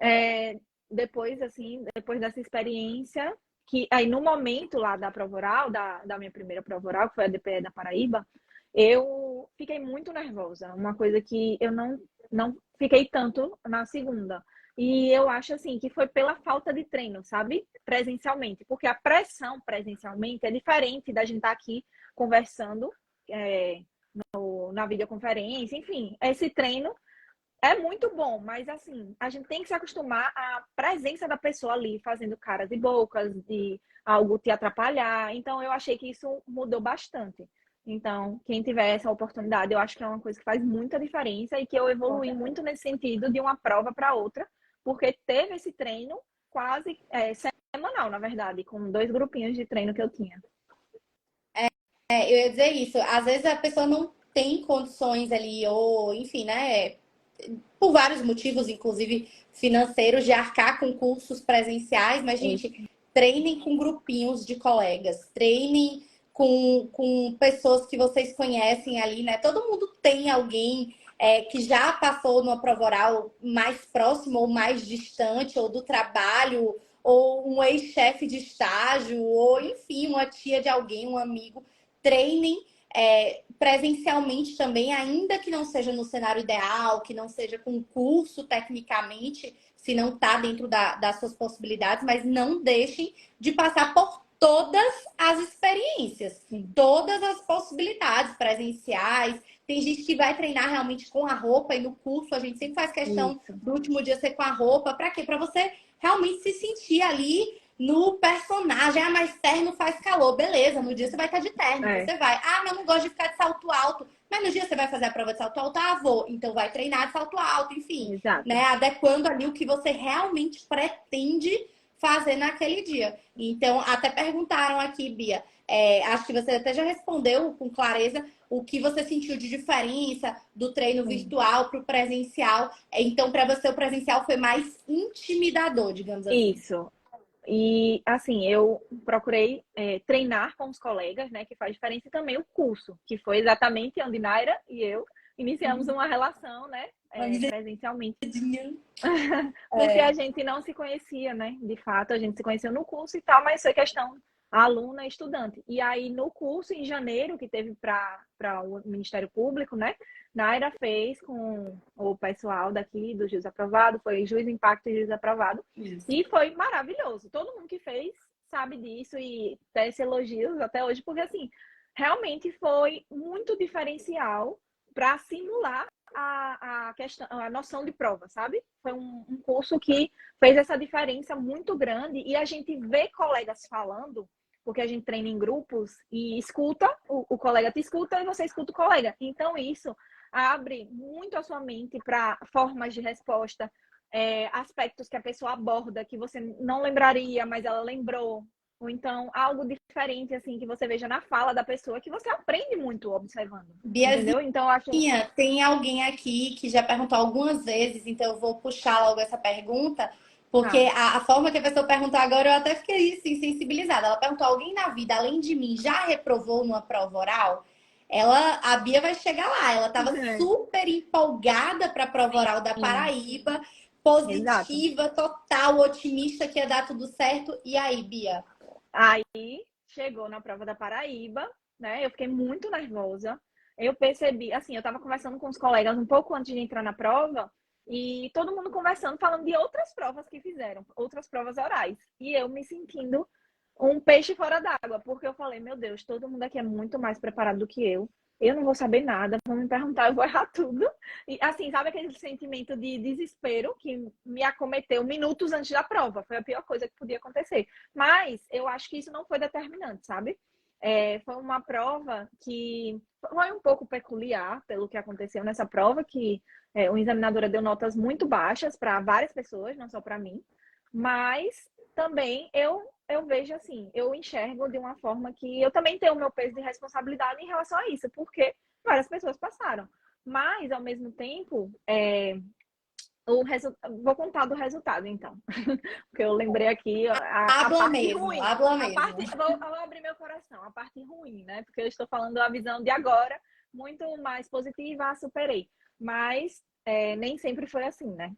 é, depois, assim, depois dessa experiência, que aí no momento lá da prova oral, da minha primeira prova oral, que foi a DPE da Paraíba, eu fiquei muito nervosa. Uma coisa que eu não fiquei tanto na segunda. E eu acho, assim, que foi pela falta de treino, sabe? Presencialmente. Porque a pressão presencialmente é diferente da gente estar aqui conversando é, na videoconferência. Enfim, esse treino é muito bom, mas assim, a gente tem que se acostumar à presença da pessoa ali, fazendo caras e bocas, de algo te atrapalhar. Então, eu achei que isso mudou bastante. Então, quem tiver essa oportunidade, eu acho que é uma coisa que faz muita diferença e que eu Com evolui certeza. muito nesse sentido de uma prova para outra, porque teve esse treino quase semanal, na verdade, com 2 grupinhos de treino que eu tinha. Eu ia dizer isso. Às vezes a pessoa não tem condições ali, ou enfim, né? Por vários motivos, inclusive financeiros, de arcar com cursos presenciais, mas, Isso, gente, treinem com grupinhos de colegas, treinem com pessoas que vocês conhecem ali, né? Todo mundo tem alguém que já passou numa prova oral mais próximo ou mais distante, ou do trabalho, ou um ex-chefe de estágio, ou enfim, uma tia de alguém, um amigo. Treinem presencialmente também, ainda que não seja no cenário ideal, que não seja com curso tecnicamente, se não está dentro das suas possibilidades, mas não deixem de passar por todas as experiências, sim. todas as possibilidades presenciais. Tem gente que vai treinar realmente com a roupa e no curso a gente sempre faz questão Isso, do último dia ser com a roupa. Para quê? Para você realmente se sentir ali no personagem. Ah, mas terno faz calor. Beleza, no dia você vai estar de terno, é, você vai. Ah, mas eu não gosto de ficar de salto alto. Mas no dia você vai fazer a prova de salto alto? Ah, vou. Então vai treinar de salto alto, enfim, exato. né? Adequando ali o que você realmente pretende fazer naquele dia. Então, até perguntaram aqui, Bia, acho que você até já respondeu com clareza o que você sentiu de diferença do treino Sim. virtual para o presencial. Então, para você, o presencial foi mais intimidador, digamos assim. Isso. E, assim, eu procurei treinar com os colegas, né, que faz diferença, e também o curso, que foi exatamente onde Naira e eu iniciamos uma relação, né, Uma presencialmente, misedinha. porque a gente não se conhecia, né, de fato, a gente se conheceu no curso e tal, mas foi questão aluna e estudante. E aí, no curso, em janeiro, que teve para o Ministério Público, né, Naira fez com o pessoal daqui do Juiz Aprovado, foi Juiz Impacto e Juiz Aprovado, Isso. e foi maravilhoso. Todo mundo que fez sabe disso e tece elogios até hoje, porque assim, realmente foi muito diferencial para simular a questão, a noção de prova, sabe? Foi um curso que fez essa diferença muito grande e a gente vê colegas falando, porque a gente treina em grupos e escuta, o colega te escuta e você escuta o colega. Então, isso abre muito a sua mente para formas de resposta, aspectos que a pessoa aborda que você não lembraria, mas ela lembrou. Ou então, algo diferente, assim, que você veja na fala da pessoa, que você aprende muito observando. Biazinha, Entendeu? Então, eu acho... tem alguém aqui que já perguntou algumas vezes, então eu vou puxar logo essa pergunta, porque Ah, a forma que a pessoa perguntou agora eu até fiquei assim, sensibilizada. Ela perguntou: alguém na vida, além de mim, já reprovou numa prova oral? A Bia vai chegar lá. Ela estava é. super empolgada para a prova oral da Sim, Paraíba, exato. positiva, total, otimista que ia dar tudo certo. E aí, Bia? Aí, chegou na prova da Paraíba, né? Eu fiquei muito nervosa. Eu percebi, assim, eu tava conversando com os colegas um pouco antes de entrar na prova, e todo mundo conversando, falando de outras provas que fizeram, outras provas orais. E eu me sentindo um peixe fora d'água, porque eu falei, meu Deus, todo mundo aqui é muito mais preparado do que eu. Eu não vou saber nada, vão me perguntar, eu vou errar tudo. E assim, sabe aquele sentimento de desespero que me acometeu minutos antes da prova? Foi a pior coisa que podia acontecer. Mas eu acho que isso não foi determinante, sabe? Foi uma prova que foi um pouco peculiar pelo que aconteceu nessa prova, que o examinador deu notas muito baixas para várias pessoas, não só para mim. Mas também eu vejo assim, eu enxergo de uma forma que eu também tenho o meu peso de responsabilidade em relação a isso, porque várias pessoas passaram. Mas, ao mesmo tempo, vou contar do resultado, então. Porque eu lembrei aqui a Habla parte mesmo, ruim. habla A mesmo. parte, eu vou abrir meu coração, a parte ruim, né? Porque eu estou falando a visão de agora, muito mais positiva, superei. Mas nem sempre foi assim, né?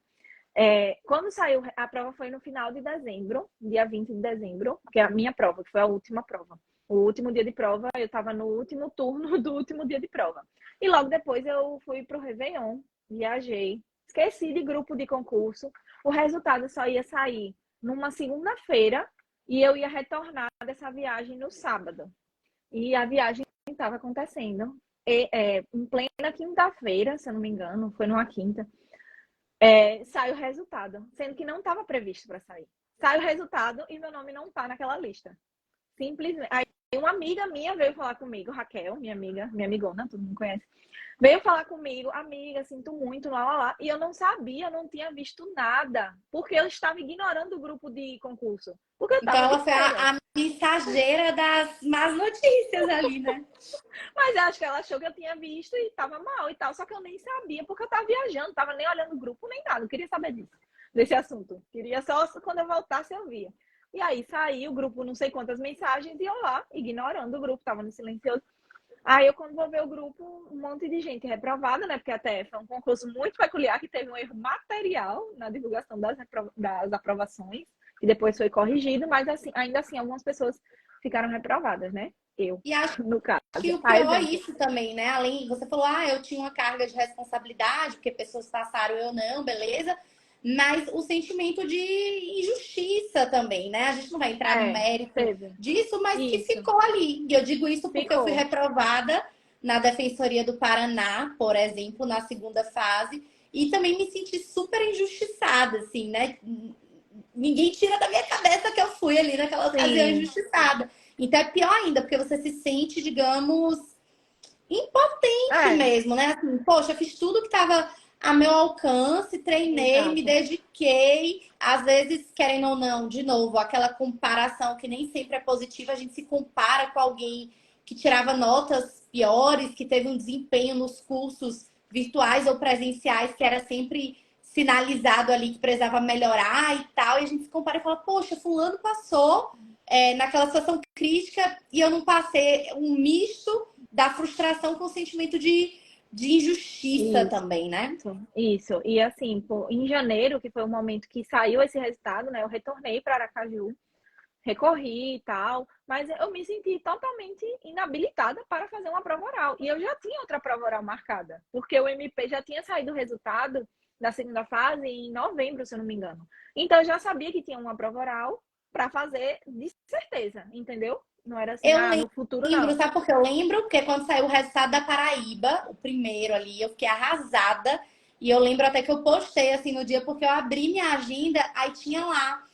Quando saiu, a prova foi no final de dezembro, dia 20 de dezembro, que é a minha prova, que foi a última prova. O último dia de prova, eu estava no último turno do último dia de prova. E logo depois eu fui para o Réveillon, viajei, esqueci de grupo de concurso. O resultado só ia sair numa segunda-feira e eu ia retornar dessa viagem no sábado. E a viagem estava acontecendo em plena quinta-feira, se eu não me engano, foi numa quinta. Sai o resultado, sendo que não estava previsto para sair. Sai o resultado e meu nome não está naquela lista. Simplesmente. Aí uma amiga minha veio falar comigo, Raquel, minha amiga, minha amigona, todo mundo conhece. Veio falar comigo, amiga, sinto muito, lá, lá, lá. E eu não sabia, eu não tinha visto nada, porque eu estava ignorando o grupo de concurso. Porque eu Então estava de ela foi férias. a mensageira das más notícias ali, né? Mas eu acho que ela achou que eu tinha visto e estava mal e tal. Só que eu nem sabia, porque eu estava viajando, estava nem olhando o grupo, nem nada. Não queria saber disso, desse assunto. Queria só quando eu voltasse eu via. E aí saiu o grupo, não sei quantas mensagens, e eu lá, ignorando o grupo, estava no silencioso. Aí eu, quando vou ver o grupo, um monte de gente reprovada, né? Porque até foi um concurso muito peculiar, que teve um erro material na divulgação das aprovações, que depois foi corrigido, mas assim, ainda assim, algumas pessoas ficaram reprovadas, né? Eu, E acho no caso. que o A pior é exemplo. isso também, né? Além, você falou, eu tinha uma carga de responsabilidade, porque pessoas passaram, eu não, beleza. Mas o sentimento de injustiça também, né? A gente não vai entrar no mérito Teve. disso, mas que Isso. ficou ali. E eu digo isso porque eu fui Ficou. reprovada na Defensoria do Paraná, por exemplo, na segunda fase, e também me senti super injustiçada, assim, né? Ninguém tira da minha cabeça que eu fui ali naquela ocasião Sim. injustiçada. Então é pior ainda, porque você se sente, digamos, impotente É, mesmo, né? Assim, poxa, eu fiz tudo que estava a meu alcance, treinei, me exato. dediquei. Às vezes, querendo ou não, de novo, aquela comparação que nem sempre é positiva, a gente se compara com alguém que tirava notas piores, que teve um desempenho nos cursos virtuais ou presenciais que era sempre sinalizado ali que precisava melhorar e tal, e a gente se compara e fala, poxa, fulano passou naquela situação crítica e eu não passei, um misto da frustração com o sentimento de injustiça Isso. também, né? Isso. E assim, em janeiro, que foi o momento que saiu esse resultado, né? Eu retornei para Aracaju, recorri e tal, mas eu me senti totalmente inabilitada para fazer uma prova oral. E eu já tinha outra prova oral marcada, porque o MP já tinha saído o resultado da segunda fase em novembro, se eu não me engano. Então eu já sabia que tinha uma prova oral, para fazer de certeza, entendeu? Não era assim, Eu no futuro lembro, não. sabe por que eu lembro? Porque quando saiu o resultado da Paraíba, o primeiro ali, eu fiquei arrasada. E eu lembro até que eu postei assim no dia, porque eu abri minha agenda, aí tinha lá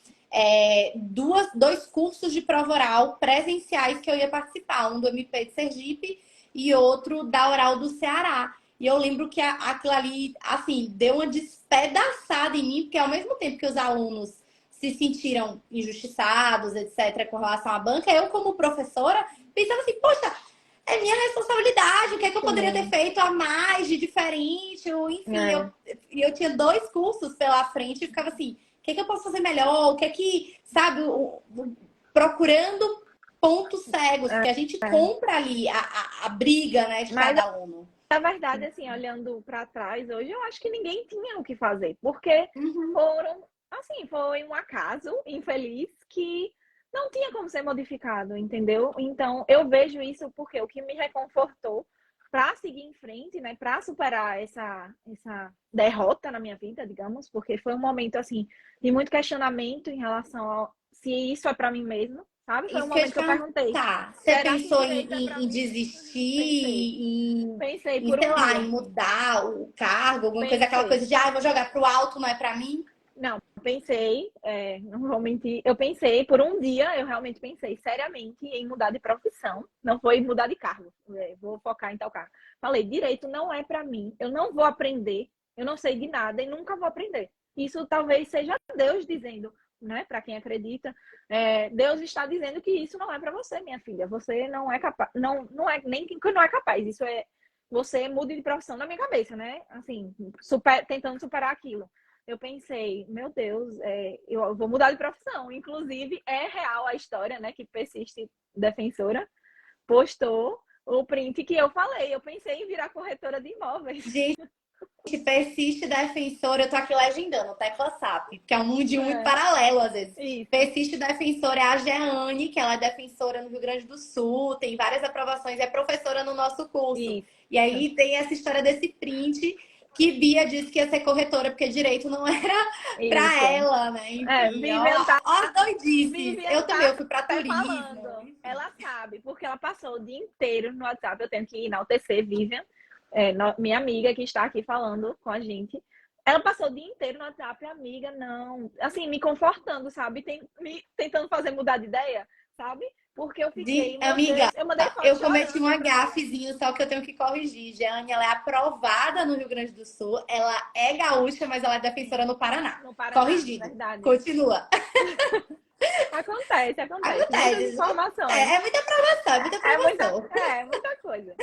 dois cursos de prova oral presenciais que eu ia participar, um do MP de Sergipe e outro da Oral do Ceará. E eu lembro que aquilo ali, assim, deu uma despedaçada em mim, porque ao mesmo tempo que os alunos se sentiram injustiçados, etc., com relação à banca, eu, como professora, pensava assim, poxa, é minha responsabilidade, o que é que eu poderia ter Sim. feito a mais de diferente? Ou, enfim, É. eu tinha dois cursos pela frente e ficava assim, o que é que eu posso fazer melhor? O que é que, sabe, procurando pontos cegos, porque a gente compra ali a briga, né, de Mas cada aluno. na verdade, assim, olhando para trás hoje, eu acho que ninguém tinha o que fazer, porque Uhum. foram, assim, foi um acaso infeliz que não tinha como ser modificado, entendeu? Então, eu vejo isso porque o que me reconfortou para seguir em frente, né, para superar essa derrota na minha vida, digamos, porque foi um momento, assim, de muito questionamento em relação a se isso é para mim mesmo, sabe? Foi um Isso que eu ia te momento que eu perguntei, perguntar. Você será que pensou direito é para em mim? desistir, Pensei. Pensei por sei um lá, em dia. mudar o cargo, alguma coisa, aquela Pensei. coisa de, vou jogar pro alto, não é pra mim? Não, pensei, não vou mentir. Eu pensei, por um dia, eu realmente pensei seriamente em mudar de profissão. Não foi mudar de cargo. Vou focar em tal cargo. Falei, direito não é para mim. Eu não vou aprender. Eu não sei de nada e nunca vou aprender. Isso talvez seja Deus dizendo, né? Para quem acredita, Deus está dizendo que isso não é para você, minha filha. Você não é capaz. Não, não é nem que não é capaz. Isso é você mude de profissão na minha cabeça, né? Assim, tentando superar aquilo. Eu pensei, meu Deus, eu vou mudar de profissão. Inclusive, é real a história, né? Que Persiste Defensora postou o print que eu falei. Eu pensei em virar corretora de imóveis. Gente, Persiste Defensor, eu tô aqui legendando, tecla SAP, porque é um mundinho muito É, paralelo às vezes. isso, Persiste Defensor é a Jeane, que ela é defensora no Rio Grande do Sul, tem várias aprovações, é professora no nosso curso. isso, E aí tem essa história desse print que Bia disse que ia ser corretora, porque direito não era pra isso. ela, né? Enfim, Vivian tá, ó as doidices. Vivian Eu também, tá eu fui pra até turismo, falando. enfim. Ela sabe, porque ela passou o dia inteiro no WhatsApp. Eu tenho que enaltecer Vivian, minha amiga que está aqui falando com a gente. Ela passou o dia inteiro no WhatsApp, amiga, não. Assim, me confortando, sabe? Tentando fazer mudar de ideia, sabe? Porque eu fiquei, meu Amiga, Deus, eu mandei foto eu cometi um chorando pra ela. gafezinho, só que eu tenho que corrigir. Jeane, ela é aprovada no Rio Grande do Sul, ela é gaúcha, mas ela é defensora no Paraná. No Paraná, Corrigido. verdade. Continua. Acontece. Muitas Acontece. informações. É muita aprovação, é muita aprovação. Muita coisa.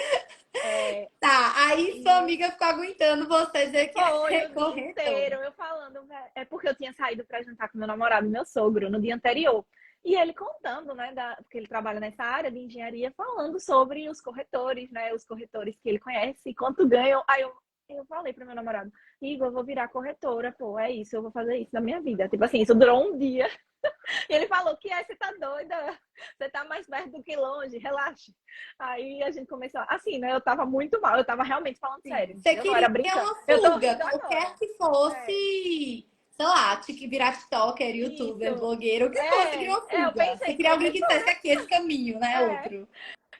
É, Tá, aí sua e amiga ficou aguentando você dizer que foi é o dia inteiro corretora. eu falando, é porque eu tinha saído para jantar com meu namorado, meu sogro, no dia anterior. E ele contando, né, porque ele trabalha nessa área de engenharia, falando sobre os corretores, né, os corretores que ele conhece, quanto ganham. Aí eu falei para meu namorado, Igor, eu vou virar corretora, pô, é isso, eu vou fazer isso na minha vida. Tipo assim, isso durou um dia. E ele falou que você tá doida, você tá mais perto do que longe, relaxa. Aí a gente começou, assim, né? Eu tava muito mal, eu tava realmente falando Sim. sério. Você Eu não era queria brincando. uma Eu tô fuga, rindo qualquer agora. que É, fosse, sei lá, tinha que virar TikToker, YouTuber, isso. blogueiro, o que fosse, você queria uma Eu fuga. Você pensei, queria alguém que dissesse corretora. aqui esse caminho, né? É, Outro.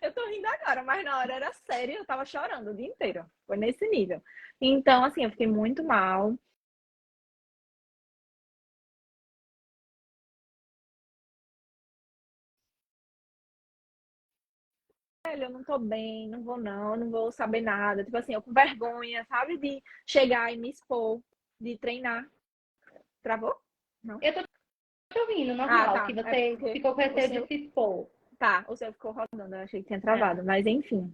eu tô rindo agora, mas na hora era sério, eu tava chorando o dia inteiro. Foi nesse nível. Então, assim, eu fiquei muito mal. Velho, eu não tô bem, não vou não, eu não vou saber nada. Tipo assim, eu com vergonha, sabe? De chegar e me expor, de treinar. Travou? Não. Eu tô te ouvindo, Ah, normal, que tá. É você porque ficou com o receio de seu. se expor. Tá, o seu ficou rodando, eu achei que tinha É. travado. Mas enfim,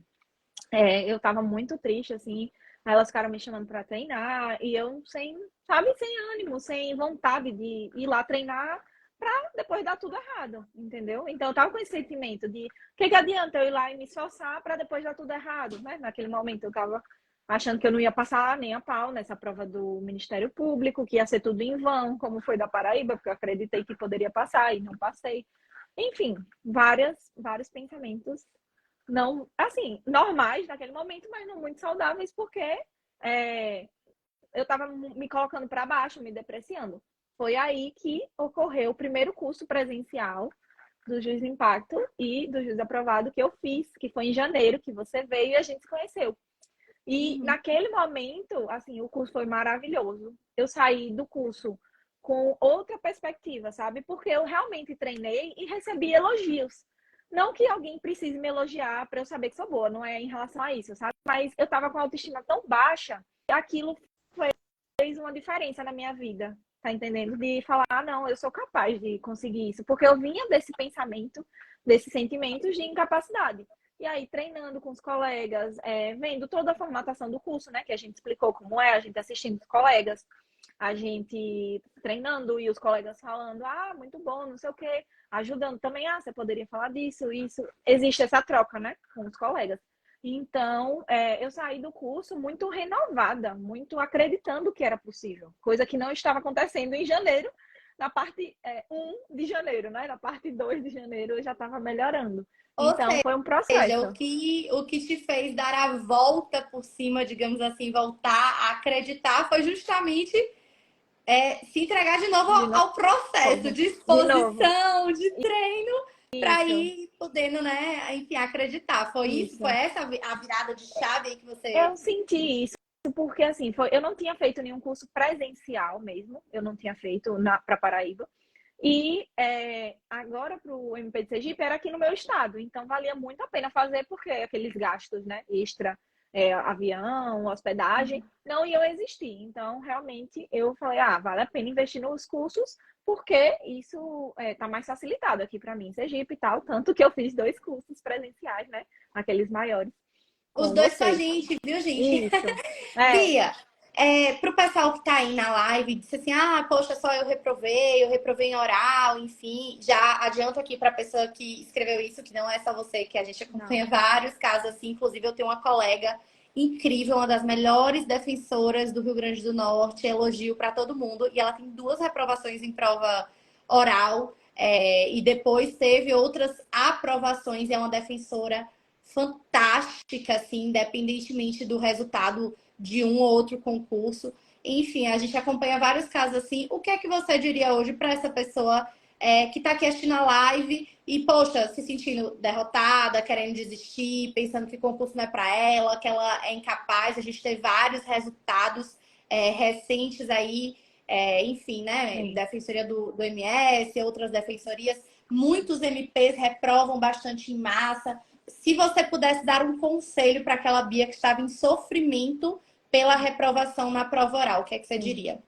eu tava muito triste, assim. Aí elas ficaram me chamando pra treinar e eu sem, sabe, sem ânimo, sem vontade de ir lá treinar pra depois dar tudo errado, entendeu? Então eu tava com esse sentimento de que adianta eu ir lá e me esforçar pra depois dar tudo errado, né? Naquele momento eu tava achando que eu não ia passar nem a pau nessa prova do Ministério Público, que ia ser tudo em vão, como foi da Paraíba, porque eu acreditei que poderia passar e não passei. Enfim, vários pensamentos não, assim, normais naquele momento, mas não muito saudáveis, porque é, eu tava me colocando para baixo, me depreciando. foi aí que ocorreu o primeiro curso presencial do Juiz do Impacto e do Juiz Aprovado que eu fiz, que foi em janeiro, que você veio e a gente se conheceu. E naquele momento, assim, o curso foi maravilhoso. Eu saí do curso com outra perspectiva, sabe? Porque eu realmente treinei e recebi elogios. Não que alguém precise me elogiar para eu saber que sou boa, não é em relação a isso, sabe? Mas eu tava com a autoestima tão baixa que aquilo fez uma diferença na minha vida, tá entendendo? De falar, ah, não, eu sou capaz de conseguir isso, porque eu vinha desse pensamento, desses sentimentos de incapacidade. E aí, treinando com os colegas, vendo toda a formatação do curso, né, que a gente explicou como é, a gente assistindo os colegas, a gente treinando e os colegas falando, ah, muito bom, não sei o quê, ajudando também, ah, você poderia falar disso, isso. Existe essa troca, né, com os colegas. Então, eu saí do curso muito renovada, muito acreditando que era possível, coisa que não estava acontecendo em janeiro, na parte 1 de janeiro, né? Na parte 2 de janeiro eu já estava melhorando. Ou Então, foi um seja, processo. o que te fez dar a volta por cima, digamos assim, voltar a acreditar, foi justamente se entregar de novo De ao processo, novo. de De novo. exposição, de treino, para Isso, ir podendo, né, enfim, acreditar. Foi isso? Foi isso. essa a virada de chave aí que você. Eu senti isso porque, assim, eu não tinha feito nenhum curso presencial mesmo, eu não tinha feito para Paraíba. E agora para o MP de Sergipe era aqui no meu estado, então valia muito a pena fazer, porque aqueles gastos, né, extra, avião, hospedagem, não iam existir. Então, realmente, eu falei, ah, vale a pena investir nos cursos, porque isso está mais facilitado aqui para mim em Sergipe e tal, tanto que eu fiz 2 cursos presenciais, né, aqueles maiores, Os com dois com a você. gente, viu, gente? Isso. Bia, para o pessoal que tá aí na live, disse assim: ah, poxa, só eu reprovei em oral, enfim. Já adianto aqui para a pessoa que escreveu isso, que não é só você, que a gente acompanha Não. vários casos assim. Inclusive, eu tenho uma colega incrível, uma das melhores defensoras do Rio Grande do Norte, elogio para todo mundo. E ela tem 2 reprovações em prova oral, e depois teve outras aprovações. E é uma defensora fantástica, assim, independentemente do resultado de um ou outro concurso. Enfim, a gente acompanha vários casos assim. O que é que você diria hoje para essa pessoa que está aqui assistindo a live e, poxa, se sentindo derrotada, querendo desistir, pensando que o concurso não é para ela, que ela é incapaz? A gente teve vários resultados recentes aí, enfim, né? Sim. Defensoria do MS, outras defensorias. Muitos MPs reprovam bastante em massa. Se você pudesse dar um conselho para aquela Bia que estava em sofrimento pela reprovação na prova oral, o que é que você Sim. diria?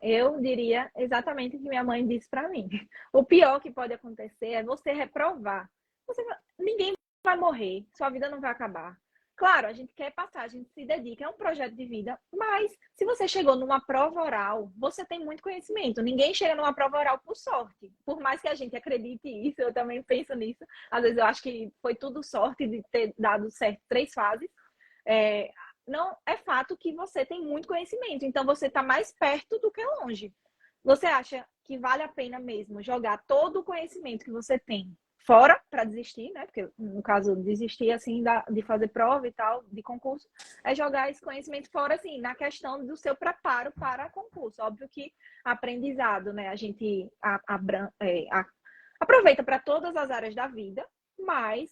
Eu diria exatamente o que minha mãe disse para mim. O pior que pode acontecer é você reprovar. Ninguém vai morrer, sua vida não vai acabar. Claro, a gente quer passar, a gente se dedica, é um projeto de vida, mas se você chegou numa prova oral, você tem muito conhecimento. Ninguém chega numa prova oral por sorte. Por mais que a gente acredite isso, eu também penso nisso. Às vezes eu acho que foi tudo sorte de ter dado certo 3 fases. É, não é fato que você tem muito conhecimento, então você está mais perto do que longe. Você acha que vale a pena mesmo jogar todo o conhecimento que você tem fora para desistir, né? Porque no caso desistir assim de fazer prova e tal, de concurso, é jogar esse conhecimento fora assim na questão do seu preparo para concurso. Óbvio que aprendizado, né? A gente aproveita para todas as áreas da vida, mas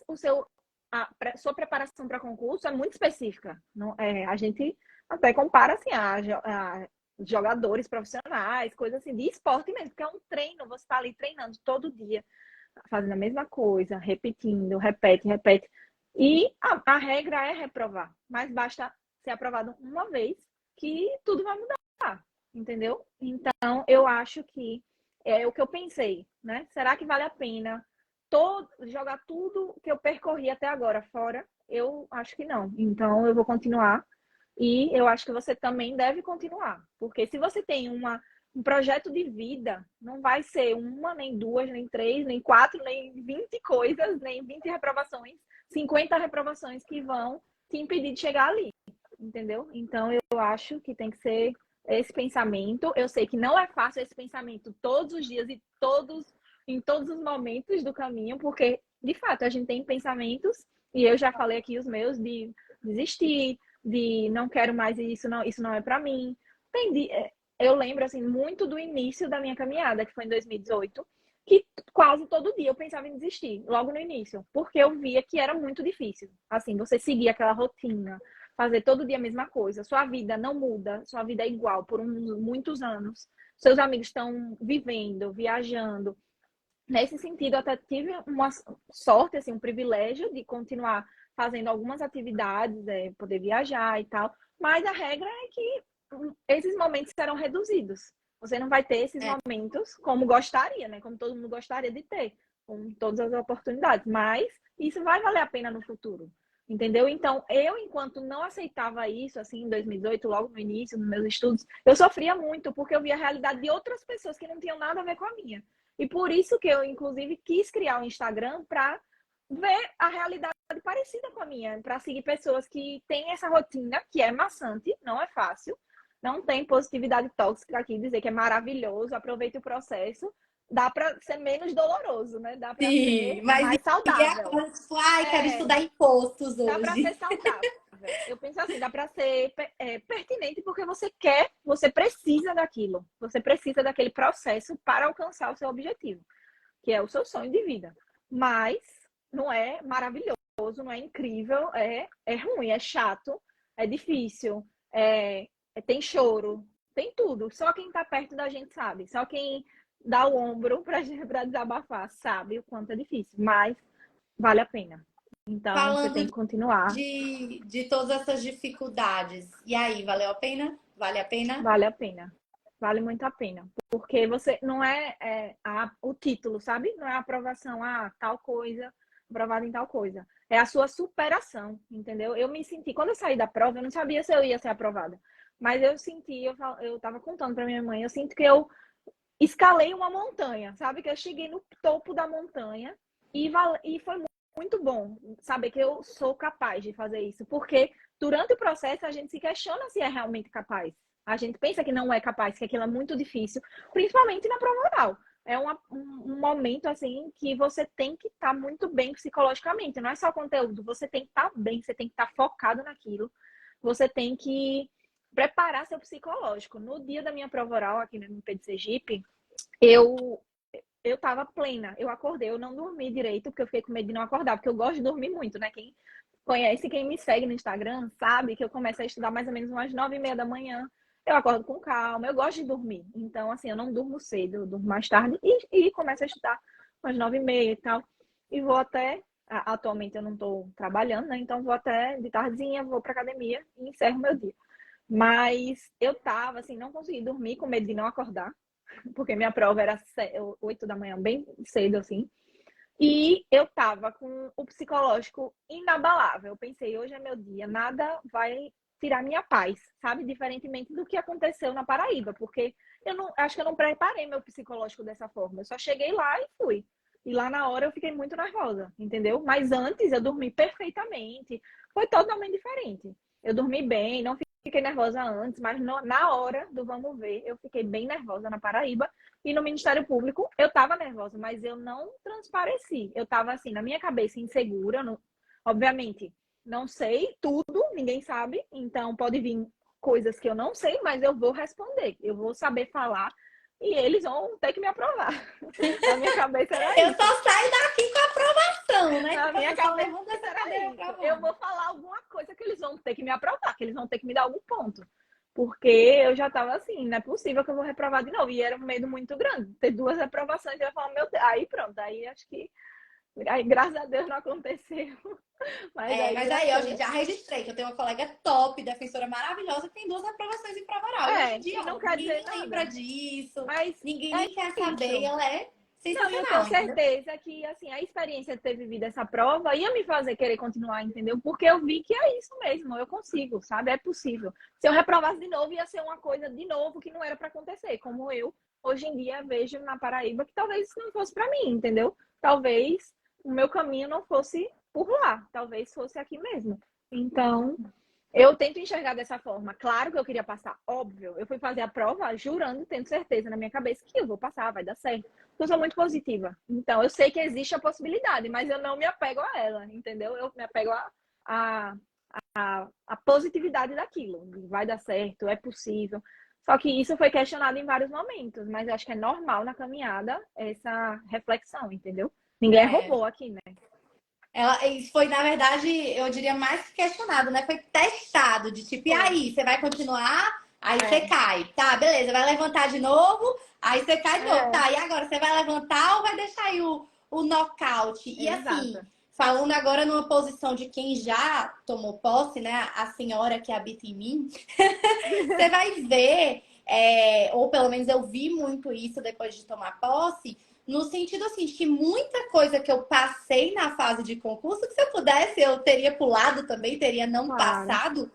a sua preparação para concurso é muito específica. Não, a gente até compara assim, a jogadores profissionais, coisas assim, de esporte mesmo, porque é um treino, você está ali treinando todo dia, fazendo a mesma coisa, repetindo, repete, repete. E a regra é reprovar, mas basta ser aprovado uma vez que tudo vai mudar, entendeu? Então, eu acho que é o que eu pensei, né? Será que vale a pena jogar tudo que eu percorri até agora fora? Eu acho que não. Então, eu vou continuar. E eu acho que você também deve continuar. Porque se você tem um projeto de vida, não vai ser uma, nem duas, nem três, nem quatro, nem 20 coisas, nem 20 reprovações, 50 reprovações que vão te impedir de chegar ali. Entendeu? Então, eu acho que tem que ser esse pensamento. Eu sei que não é fácil esse pensamento todos os dias e em todos os momentos do caminho, porque, de fato, a gente tem pensamentos, e eu já falei aqui os meus, de desistir, de não quero mais isso não é para mim. eu lembro, assim, muito do início da minha caminhada, que foi em 2018, que quase todo dia eu pensava em desistir, logo no início, porque eu via que era muito difícil. Assim, você seguir aquela rotina, fazer todo dia a mesma coisa, sua vida não muda, sua vida é igual por muitos anos, seus amigos estão vivendo, viajando. Nesse sentido, eu até tive uma sorte, assim, um privilégio de continuar fazendo algumas atividades, poder viajar e tal, mas a regra é que esses momentos serão reduzidos. Você não vai ter esses É, momentos como gostaria, né? Como todo mundo gostaria de ter, com todas as oportunidades. Mas isso vai valer a pena no futuro, entendeu? Então, eu, enquanto não aceitava isso, assim, em 2018, logo no início, nos meus estudos, eu sofria muito, porque eu via a realidade de outras pessoas que não tinham nada a ver com a minha. E por isso que eu, inclusive, quis criar o Instagram para ver a realidade parecida com a minha, para seguir pessoas que têm essa rotina, que é maçante, não é fácil, não tem positividade tóxica aqui, dizer que é maravilhoso, aproveite o processo, dá para ser menos doloroso, né? Dá para sim, ser mas mais ninguém saudável. acorda tipo, ai, quero É, estudar impostos dá para ser hoje. saudável. Eu penso assim, dá para ser pertinente porque você quer, você precisa daquilo. Você precisa daquele processo para alcançar o seu objetivo, que é o seu sonho de vida. Mas não é maravilhoso, não é incrível, é ruim, é chato, é difícil, tem choro, tem tudo. Só quem está perto da gente sabe. Só quem dá o ombro para desabafar sabe o quanto é difícil, mas vale a pena. Então, você Falando tem que continuar. de todas essas dificuldades. E aí, valeu a pena? Vale a pena? Vale a pena. Vale muito a pena. Porque você não o título, sabe? Não é a aprovação, tal coisa, aprovado em tal coisa. É a sua superação, entendeu? Eu me senti, quando eu saí da prova, eu não sabia se eu ia ser aprovada. Mas eu senti, eu tava contando para minha mãe, eu sinto que eu escalei uma montanha, sabe? Que eu cheguei no topo da montanha e foi muito bom saber que eu sou capaz de fazer isso, porque durante o processo a gente se questiona se é realmente capaz. A gente pensa que não é capaz, que aquilo é muito difícil, principalmente na prova oral. É um momento assim que você tem que estar muito bem psicologicamente. Não é só conteúdo, você tem que estar bem, você tem que estar focado naquilo. Você tem que preparar seu psicológico. No dia da minha prova oral aqui no MP de Sergipe, eu eu tava plena. Eu acordei, eu não dormi direito, porque eu fiquei com medo de não acordar, porque eu gosto de dormir muito, né? Quem conhece, quem me segue no Instagram, sabe que eu começo a estudar mais ou menos umas 9h30 da manhã. Eu acordo com calma, eu gosto de dormir. Então, assim, eu não durmo cedo, eu durmo mais tarde e começo a estudar umas 9h30 e tal. E vou até. Atualmente eu não estou trabalhando, né? Então vou até de tardezinha, vou pra academia e encerro meu dia. Mas eu tava, assim, não consegui dormir com medo de não acordar, porque minha prova era 8 da manhã, bem cedo, assim. E eu tava com o psicológico inabalável. Eu pensei, hoje é meu dia, nada vai tirar minha paz, sabe? Diferentemente do que aconteceu na Paraíba, porque eu não, acho que eu não preparei meu psicológico dessa forma. Eu só cheguei lá e fui. E lá na hora eu fiquei muito nervosa, entendeu? Mas antes eu dormi perfeitamente. Foi totalmente diferente. Eu dormi bem, não fiquei nervosa antes, mas na hora do vamos ver, eu fiquei bem nervosa na Paraíba. E no Ministério Público, eu estava nervosa, mas eu não transpareci. Eu estava assim, na minha cabeça, insegura. Não... Obviamente, não sei tudo, ninguém sabe. Então, pode vir coisas que eu não sei, mas eu vou responder. Eu vou saber falar e eles vão ter que me aprovar. Na minha cabeça era Eu isso. só saio daqui com a aprovação, né? Na Tipo, minha eu só cabeça levanto essa era cadeira isso. Eu aprovada. vou falar alguma coisa que eles vão ter que me aprovar, que eles vão ter que me dar algum ponto. Porque eu já tava assim, não é possível que eu vou reprovar de novo. E era um medo muito grande. Ter duas reprovações, eu ia falar, meu Deus. Aí pronto, aí acho que. Aí, graças a Deus não aconteceu. Mas É, aí mas aí, ó, gente, graças. já registrei que eu tenho uma colega top, defensora maravilhosa, que tem 2 aprovações em prova oral. E hoje em dia, Que não ó, quer ninguém dizer nem lembra nada. disso, Mas ninguém é nem quer saber, e isso. ela é Não, e eu tenho sensacional, entendeu? certeza que assim, a experiência de ter vivido essa prova ia me fazer querer continuar, entendeu? Porque eu vi que é isso mesmo, eu consigo, sabe? É possível. Se eu reprovasse de novo, ia ser uma coisa de novo que não era para acontecer, como eu hoje em dia vejo na Paraíba que talvez não fosse para mim, entendeu? Talvez o meu caminho não fosse por lá, talvez fosse aqui mesmo. Então, eu tento enxergar dessa forma. Claro que eu queria passar, óbvio. Eu fui fazer a prova jurando, tendo certeza na minha cabeça que eu vou passar, vai dar certo. Eu sou muito positiva. Então, eu sei que existe a possibilidade, mas eu não me apego a ela, entendeu? Eu me apego a, a positividade daquilo. Vai dar certo, é possível. Só que isso foi questionado em vários momentos, mas eu acho que é normal na caminhada essa reflexão, entendeu? Ninguém é É. robô aqui, né? Isso foi, na verdade, eu diria mais que questionado, né? Foi testado, de tipo, e Foi. aí, você vai continuar? Aí você É, cai. Tá, beleza, vai levantar de novo, aí você cai de novo. é, Tá, e agora, você vai levantar ou vai deixar aí o nocaute? E assim, exato. falando agora numa posição de quem já tomou posse, né? A senhora que habita em mim, você vai ver, ou pelo menos eu vi muito isso depois de tomar posse, no sentido assim, de que muita coisa que eu passei na fase de concurso, que se eu pudesse, eu teria pulado também, teria não Claro, passado,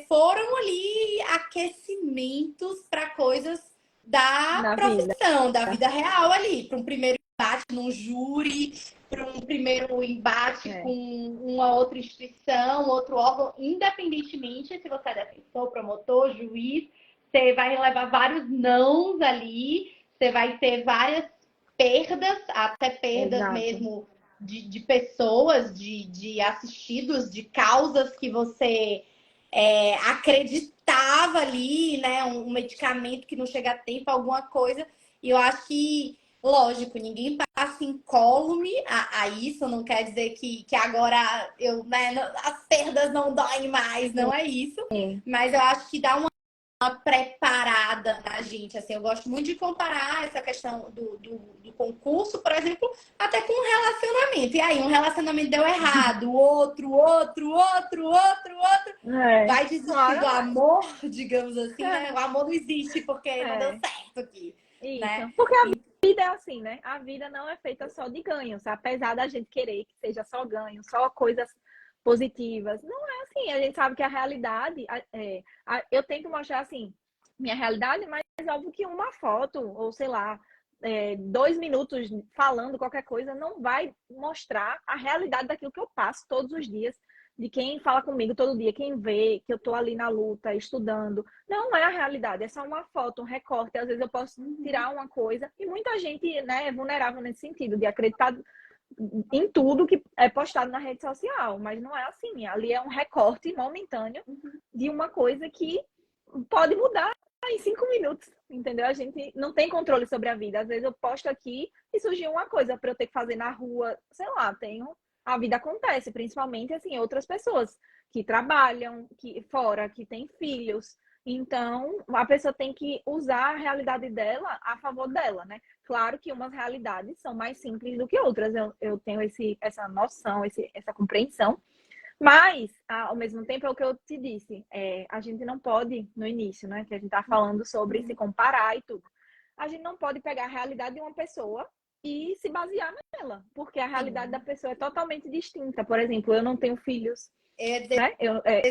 foram ali aquecimentos para coisas da na vida. profissão, da vida real ali, para um primeiro embate num júri, para um primeiro embate com É, uma outra instituição, outro órgão, independentemente se você é defensor, promotor, juiz, você vai levar vários nãos ali, você vai ter várias perdas, até perdas exato. mesmo de pessoas, de assistidos, de causas que você acreditava ali, né? Um medicamento que não chega a tempo, alguma coisa. E eu acho que, lógico, ninguém passa incólume a isso, não quer dizer que agora né, as perdas não doem mais, não é isso. Sim. Mas eu acho que dá uma preparada na gente. Assim, eu gosto muito de comparar essa questão do concurso, por exemplo, até com um relacionamento. E aí, um relacionamento deu errado, outro. É, Vai desistir do claro, amor, digamos assim, né? O amor não existe porque não deu é, certo aqui, isso. né? Porque a vida é assim, né? A vida não é feita só de ganhos, apesar da gente querer que seja só ganho, só coisas positivas. Não é assim, a gente sabe que a realidade, eu tento mostrar assim, minha realidade, mas é óbvio que uma foto, ou sei lá, 2 minutos falando qualquer coisa, não vai mostrar a realidade daquilo que eu passo todos os dias, de quem fala comigo todo dia, quem vê que eu tô ali na luta, estudando. Não é a realidade, é só uma foto, um recorte. Às vezes eu posso tirar uma coisa, e muita gente, né, é vulnerável nesse sentido, de acreditar em tudo que é postado na rede social, mas não é assim. Ali é um recorte momentâneo de uma coisa que pode mudar em 5 minutos, entendeu? A gente não tem controle sobre a vida. Às vezes eu posto aqui e surgiu uma coisa para eu ter que fazer na rua, sei lá, a vida acontece, principalmente assim, outras pessoas que trabalham, que fora, que têm filhos. Então, a pessoa tem que usar a realidade dela a favor dela, né? Claro que umas realidades são mais simples do que outras, eu tenho essa noção, essa compreensão, mas, ao mesmo tempo, é o que eu te disse, a gente não pode, no início, né, que a gente está falando sobre se comparar e tudo, a gente não pode pegar a realidade de uma pessoa e se basear nela, porque a realidade da Sim. pessoa é totalmente distinta. Por exemplo, eu não tenho filhos, É né?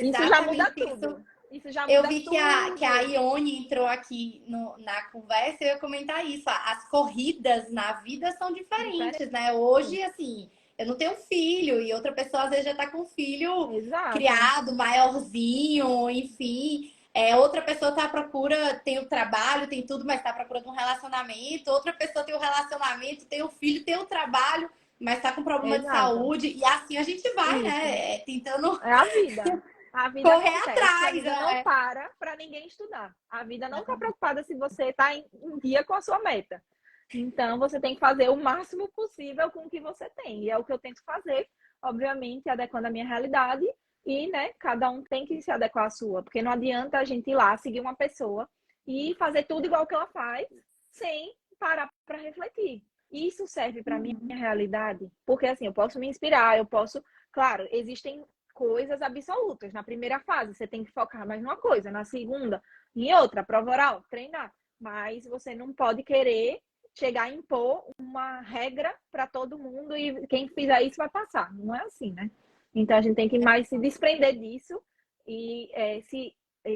Isso já muda exatamente isso. tudo. Isso já Eu muda vi que a tudo. Ione entrou aqui na conversa e eu ia comentar isso. As corridas na vida são Diferente. diferentes, né? Hoje, assim, eu não tenho filho e outra pessoa às vezes já tá com o filho Exato. criado, maiorzinho, enfim. Outra pessoa tá à procura, tem o trabalho, tem tudo, mas tá à procura de um relacionamento. Outra pessoa tem o relacionamento, tem o filho, tem o trabalho, mas tá com problema de Exato. saúde. E assim a gente vai, Isso. né? Tentando É a vida. A vida correr acontece, a atrás. vida não para ninguém estudar. A vida não está preocupada se você está em dia com a sua meta. Então, você tem que fazer o máximo possível com o que você tem. E é o que eu tento fazer, obviamente, adequando a minha realidade. E, né, cada um tem que se adequar à sua. Porque não adianta a gente ir lá, seguir uma pessoa e fazer tudo igual que ela faz, sem parar para refletir. Isso serve para minha realidade, porque assim, eu posso me inspirar, eu posso, claro, existem coisas absolutas. Na primeira fase, você tem que focar mais numa coisa, na segunda, em outra, prova oral, treinar. Mas você não pode querer chegar a impor uma regra para todo mundo e quem fizer isso vai passar. Não é assim, né? Então a gente tem que mais se desprender disso e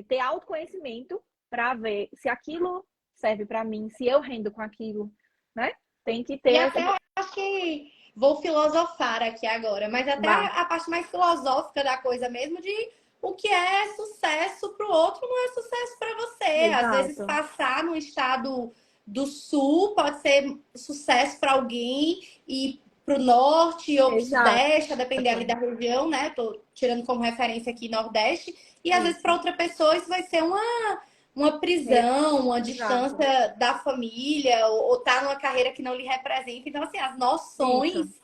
ter autoconhecimento para ver se aquilo serve para mim, se eu rendo com aquilo, né? Tem que E ter essa. até eu acho que vou filosofar aqui agora, mas até Vá. a parte mais filosófica da coisa mesmo, de o que é sucesso para o outro não é sucesso para você. Às vezes Exato. passar no estado do sul pode ser sucesso para alguém e para o norte ou para o Exato. sudeste, a depender ali da região, né? Tô tirando como referência aqui Nordeste, e às vezes para Isso. outra pessoa isso vai ser uma prisão, uma Exato. distância da família, ou tá numa carreira que não lhe representa. Então, assim, as Isso. noções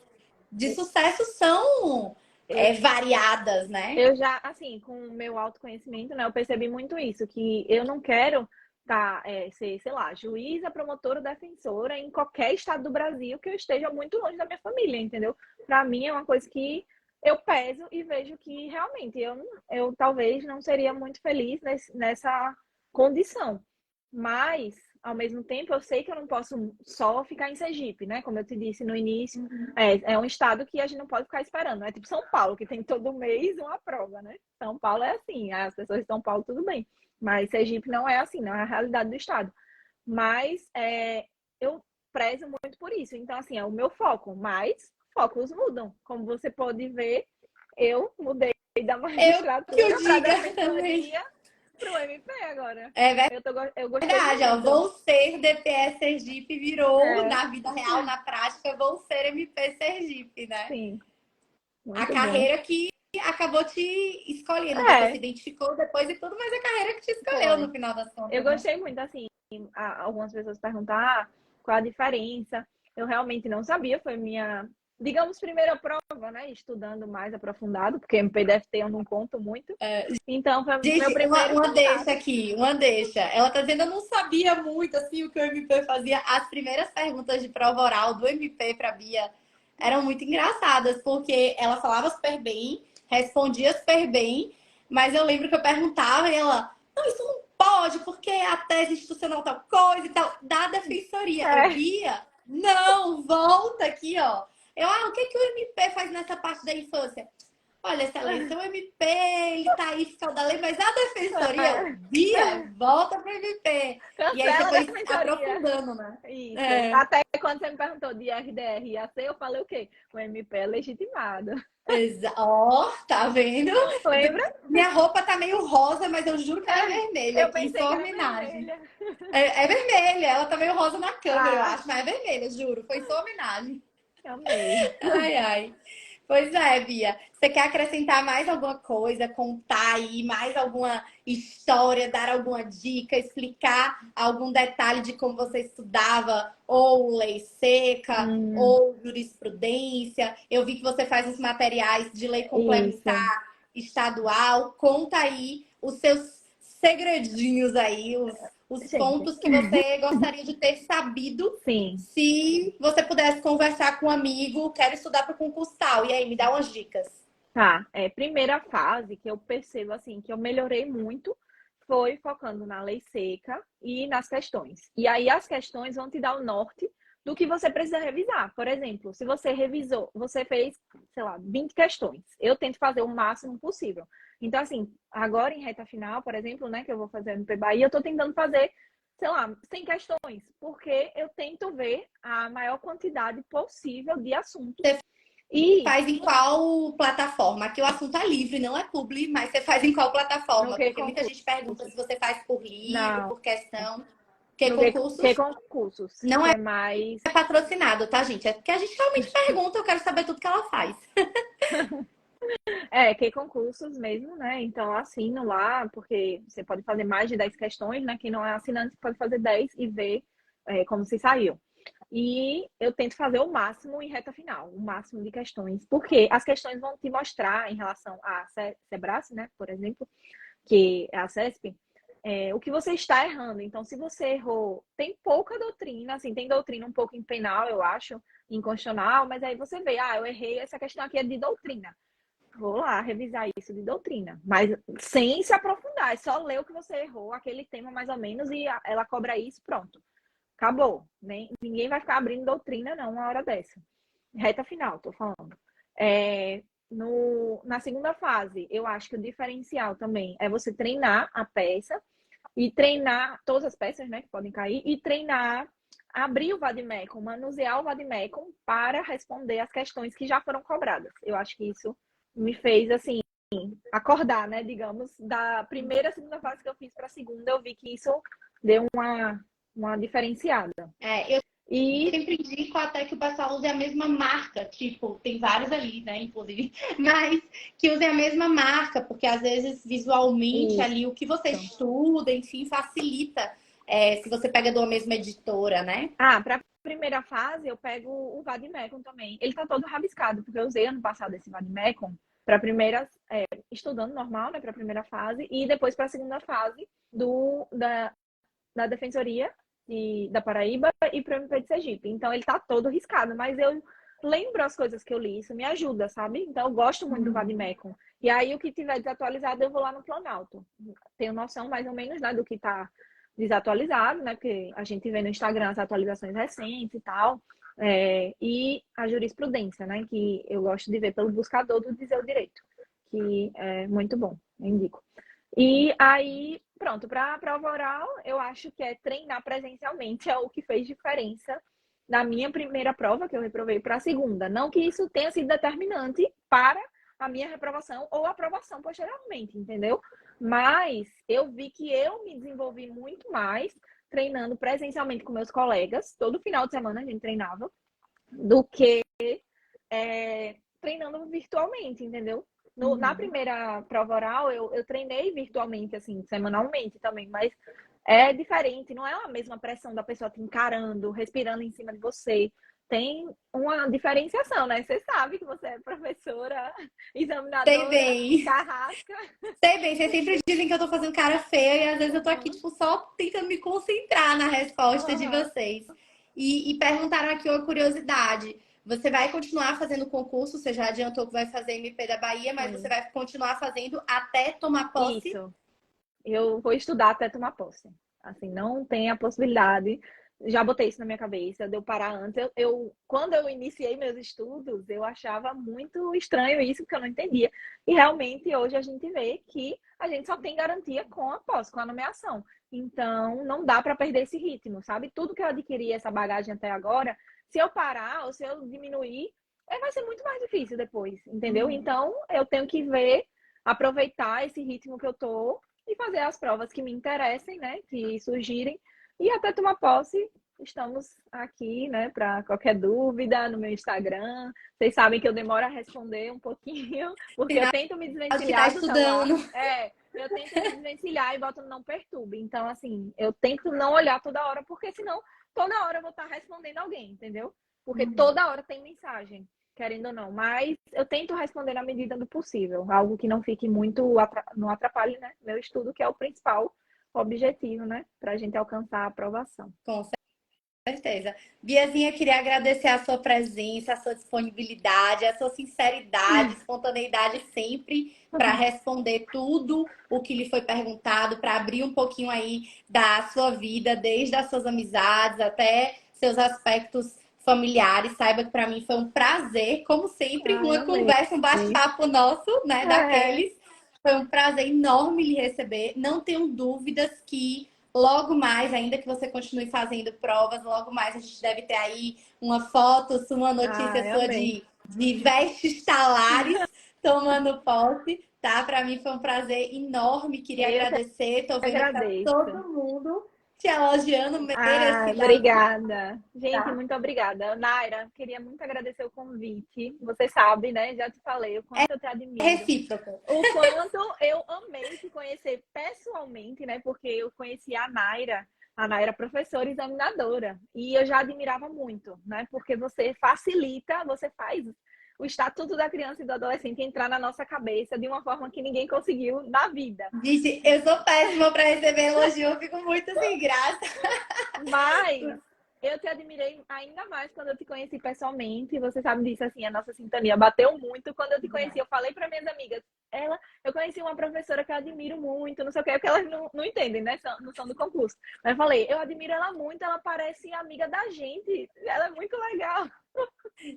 de sucesso são Eu, variadas, né? eu já, assim, com o meu autoconhecimento, né, eu percebi muito isso, que eu não quero ser, sei lá, juíza, promotora, defensora em qualquer estado do Brasil que eu esteja muito longe da minha família, entendeu? Para mim é uma coisa que eu peso e vejo que realmente eu talvez não seria muito feliz nessa condição. Mas, ao mesmo tempo, eu sei que eu não posso só ficar em Sergipe, né? Como eu te disse no início, é um estado que a gente não pode ficar esperando. Não é tipo São Paulo, que tem todo mês uma prova, né? São Paulo é assim, as pessoas de São Paulo tudo bem. Mas Sergipe não é assim, não é a realidade do estado. Mas eu prezo muito por isso. Então, assim, é o meu foco. Mas focos mudam. Como você pode ver, eu mudei da Eu que o magistratura para a diga também. defensoria para o MP agora. É Eu gostei verdade, ó. muito. Vou ser DPS Sergipe virou É, na vida real, na prática, vou ser MP Sergipe, né? sim, A muito bom. carreira que acabou te escolhendo. Você se É, identificou depois e tudo, mas a carreira que te escolheu foi. no final das Eu contas, né? gostei muito, assim, algumas pessoas perguntam qual a diferença. Eu realmente não sabia, foi minha, digamos, primeira prova, né? Estudando mais aprofundado, porque MPDFT eu não conto muito. Então, foi meu Gente, primeiro uma deixa contato. aqui, uma deixa. Ela tá dizendo, eu não sabia muito assim o que o MP fazia. As primeiras perguntas de prova oral do MP para Bia eram muito engraçadas, porque ela falava super bem, respondia super bem, mas eu lembro que eu perguntava e ela, não, isso não pode, porque a tese institucional tal coisa e tal, da defensoria. Eu, É, Bia, não, volta aqui, ó. Eu, o que que o MP faz nessa parte da infância? Olha, excelência, o MP, ele tá aí fiscal da lei, mas a defensoria, eu, Bia, volta pro MP. E aí você cancela a foi defensoria. aprofundando, né? Isso. É, Até quando você me perguntou de RDR e AC, eu falei o quê? O MP é legitimado. ó, tá vendo? Lembra? Minha roupa tá meio rosa, mas eu juro que ela é É, vermelha eu aqui, em pensei que sua era homenagem. vermelha. É vermelha, ela tá meio rosa na câmera, eu Ah, acho, mas é vermelha, juro, foi em sua homenagem. amei. Ai, ai. Pois é, Bia. Você quer acrescentar mais alguma coisa, contar aí mais alguma história, dar alguma dica, explicar algum detalhe de como você estudava, ou lei seca, Hum, ou jurisprudência? Eu vi que você faz os materiais de lei isso. complementar estadual. Conta aí os seus segredinhos aí, os Gente, pontos que você gostaria de ter sabido sim, se você pudesse conversar com um amigo, quero estudar para o concurso tal, e aí, me dá umas dicas. tá. Primeira fase que eu percebo assim que eu melhorei muito foi focando na lei seca e nas questões. E aí as questões vão te dar o norte do que você precisa revisar. Por exemplo, se você revisou, você fez, sei lá, 20 questões. Eu tento fazer o máximo possível. Então, assim, agora em reta final, por exemplo, né, que eu vou fazer no Bahia, eu tô tentando fazer, sei lá, 100 questões, porque eu tento ver a maior quantidade possível de assuntos. Você E faz em qual plataforma? Aqui o assunto é livre, não é publi, mas você faz em qual no plataforma? que Porque muita gente pergunta concursos? se você faz por livro, Não, por questão. Porque no que concursos concursos, não que é é mais. patrocinado, tá, gente? É porque a gente realmente pergunta, eu quero saber tudo que ela faz. Que concursos mesmo, né? Então, eu assino lá, porque você pode fazer mais de 10 questões, né? Quem não é assinante pode fazer 10 e ver como se saiu. E eu tento fazer o máximo em reta final, o máximo de questões, porque as questões vão te mostrar em relação a Sebrae, né, por exemplo, que é a CESP, o que você está errando. Então, se você errou, tem pouca doutrina, assim, tem doutrina um pouco em penal, eu acho, em constitucional, mas aí você vê, eu errei, essa questão aqui é de doutrina. Vou lá revisar isso de doutrina, mas sem se aprofundar, é só ler o que você errou, aquele tema mais ou menos, e ela cobra isso, pronto. Acabou. Ninguém vai ficar abrindo doutrina, não, uma hora dessa. Reta final, tô falando. Na segunda fase, eu acho que o diferencial também é você treinar a peça e treinar todas as peças, né, que podem cair, e treinar, abrir o vademecum, manusear o vademecum para responder as questões que já foram cobradas. Eu acho que isso me fez, assim, acordar, né, digamos, da primeira, segunda fase que eu fiz para a segunda, eu vi que isso deu uma diferenciada. É, eu E sempre indico até que o pessoal use a mesma marca, tipo, tem vários ali, né, inclusive, mas que usem a mesma marca, porque às vezes visualmente isso. ali o que você estuda, enfim, facilita se você pega de uma mesma editora, né? Ah, para a primeira fase eu pego o Vademecum também. Ele tá todo rabiscado, porque eu usei ano passado esse Vademecum para primeira, estudando normal, né, para a primeira fase, e depois para a segunda fase da Defensoria da Paraíba e para o MP de Sergipe. Então ele tá todo riscado, mas eu lembro as coisas que eu li, isso me ajuda, sabe? Então eu gosto muito do Vademecum. E aí o que tiver desatualizado eu vou lá no Planalto. Tenho noção mais ou menos, né, do que tá desatualizado, né? Porque a gente vê no Instagram as atualizações recentes e tal. E a jurisprudência, né? Que eu gosto de ver pelo buscador do Dizer o Direito, que é muito bom, eu indico. E aí, pronto, para a prova oral, eu acho que é treinar presencialmente é o que fez diferença na minha primeira prova, que eu reprovei, para a segunda. Não que isso tenha sido determinante para a minha reprovação ou aprovação posteriormente, entendeu? Mas eu vi que eu me desenvolvi muito mais treinando presencialmente com meus colegas, todo final de semana a gente treinava, do que treinando virtualmente, entendeu? Na primeira prova oral, eu treinei virtualmente, assim, semanalmente também, mas é diferente, não é a mesma pressão da pessoa te encarando, respirando em cima de você. Tem uma diferenciação, né? Você sabe que você é professora, Sei examinadora, bem, carrasca. sei bem, vocês sempre dizem que eu tô fazendo cara feia e às vezes eu tô aqui, tipo, só tentando me concentrar na resposta de Uhum. vocês. E perguntaram aqui uma curiosidade. Você vai continuar fazendo concurso? Você já adiantou que vai fazer MP da Bahia, mas você Sim. vai continuar fazendo até tomar posse? Isso. Eu vou estudar até tomar posse. Assim, não tem a possibilidade. Já botei isso na minha cabeça, de eu parar antes. Quando eu iniciei meus estudos, eu achava muito estranho isso, porque eu não entendia. E realmente hoje a gente vê que a gente só tem garantia com a posse, com a nomeação. Então, não dá para perder esse ritmo, sabe? Tudo que eu adquiri, essa bagagem até agora, se eu parar ou se eu diminuir, vai ser muito mais difícil depois, entendeu? Então, eu tenho que ver, aproveitar esse ritmo que eu tô e fazer as provas que me interessem, né? Que surgirem. E até tomar posse, estamos aqui, né? Para qualquer dúvida no meu Instagram. Vocês sabem que eu demoro a responder um pouquinho, porque eu Sinal tento me de que tá desvencilhar do celular. estudando. Eu tento me desvencilhar e boto no não perturbe. Então, assim, eu tento não olhar toda hora, porque senão toda hora eu vou estar respondendo alguém, entendeu? Porque toda hora tem mensagem, querendo ou não. Mas eu tento responder na medida do possível, algo que não fique muito, não atrapalhe, né, meu estudo, que é o principal objetivo, né, para a gente alcançar a aprovação. Com certeza. Biazinha, queria agradecer a sua presença, a sua disponibilidade, a sua sinceridade, espontaneidade sempre para responder tudo o que lhe foi perguntado, para abrir um pouquinho aí da sua vida, desde as suas amizades até seus aspectos familiares. Saiba que para mim foi um prazer, como sempre, Ai, uma amei. conversa, um bate-papo nosso, né, É. daqueles. Foi um prazer enorme lhe receber. Não tenho dúvidas que logo mais, ainda que você continue fazendo provas, logo mais a gente deve ter aí uma foto, uma notícia Ai, sua amei. de vestes talares tomando posse, tá? Para mim foi um prazer enorme, queria Eu que agradecer. Tô vendo que tá agradeço. todo mundo te elogiando Ah, merecidamente, obrigada. Gente, tá? muito obrigada. Naira, queria muito agradecer o convite. Você sabe, né? Já te falei o quanto eu te É admiro. recíproco. O quanto eu amei te conhecer pessoalmente, né? Porque eu conheci a Naira professora e examinadora, e eu já admirava muito, né? Porque você facilita, você faz o estatuto da criança e do adolescente entrar na nossa cabeça de uma forma que ninguém conseguiu na vida. Gente, eu sou péssima para receber elogio, eu fico muito sem graça. Mas eu te admirei ainda mais quando eu te conheci pessoalmente. Você sabe disso, assim, a nossa sintonia bateu muito. Quando eu te conheci, eu falei para minhas amigas, eu conheci uma professora que eu admiro muito, não sei o que, porque elas não entendem, né? Não são do concurso. Mas eu falei, eu admiro ela muito, ela parece amiga da gente, ela é muito legal.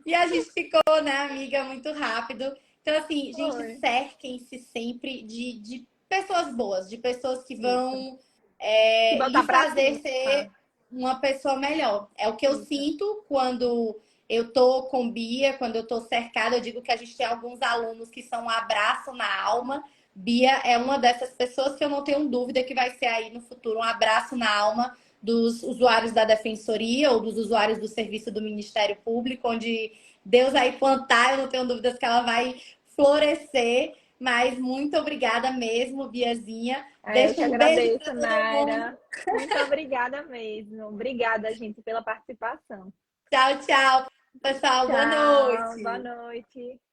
E a gente ficou, né, amiga, muito rápido. Então, assim, gente, Foi. cerquem-se sempre de pessoas boas, de pessoas que Isso. vão Se lhe botar pra fazer cima. ser uma pessoa melhor. É o que eu Isso. sinto quando eu tô com Bia, quando eu tô cercada. Eu digo que a gente tem alguns alunos que são um abraço na alma. Bia é uma dessas pessoas que eu não tenho dúvida que vai ser aí no futuro um abraço na alma dos usuários da Defensoria ou dos usuários do serviço do Ministério Público, onde Deus aí plantar, eu não tenho dúvidas que ela vai florescer. Mas muito obrigada mesmo, Biazinha. Eu Deixa que um beijo para agradeço, todo mundo. Naira. Muito obrigada mesmo. Obrigada, gente, pela participação. Tchau, tchau, pessoal. Boa Tchau, boa noite. noite.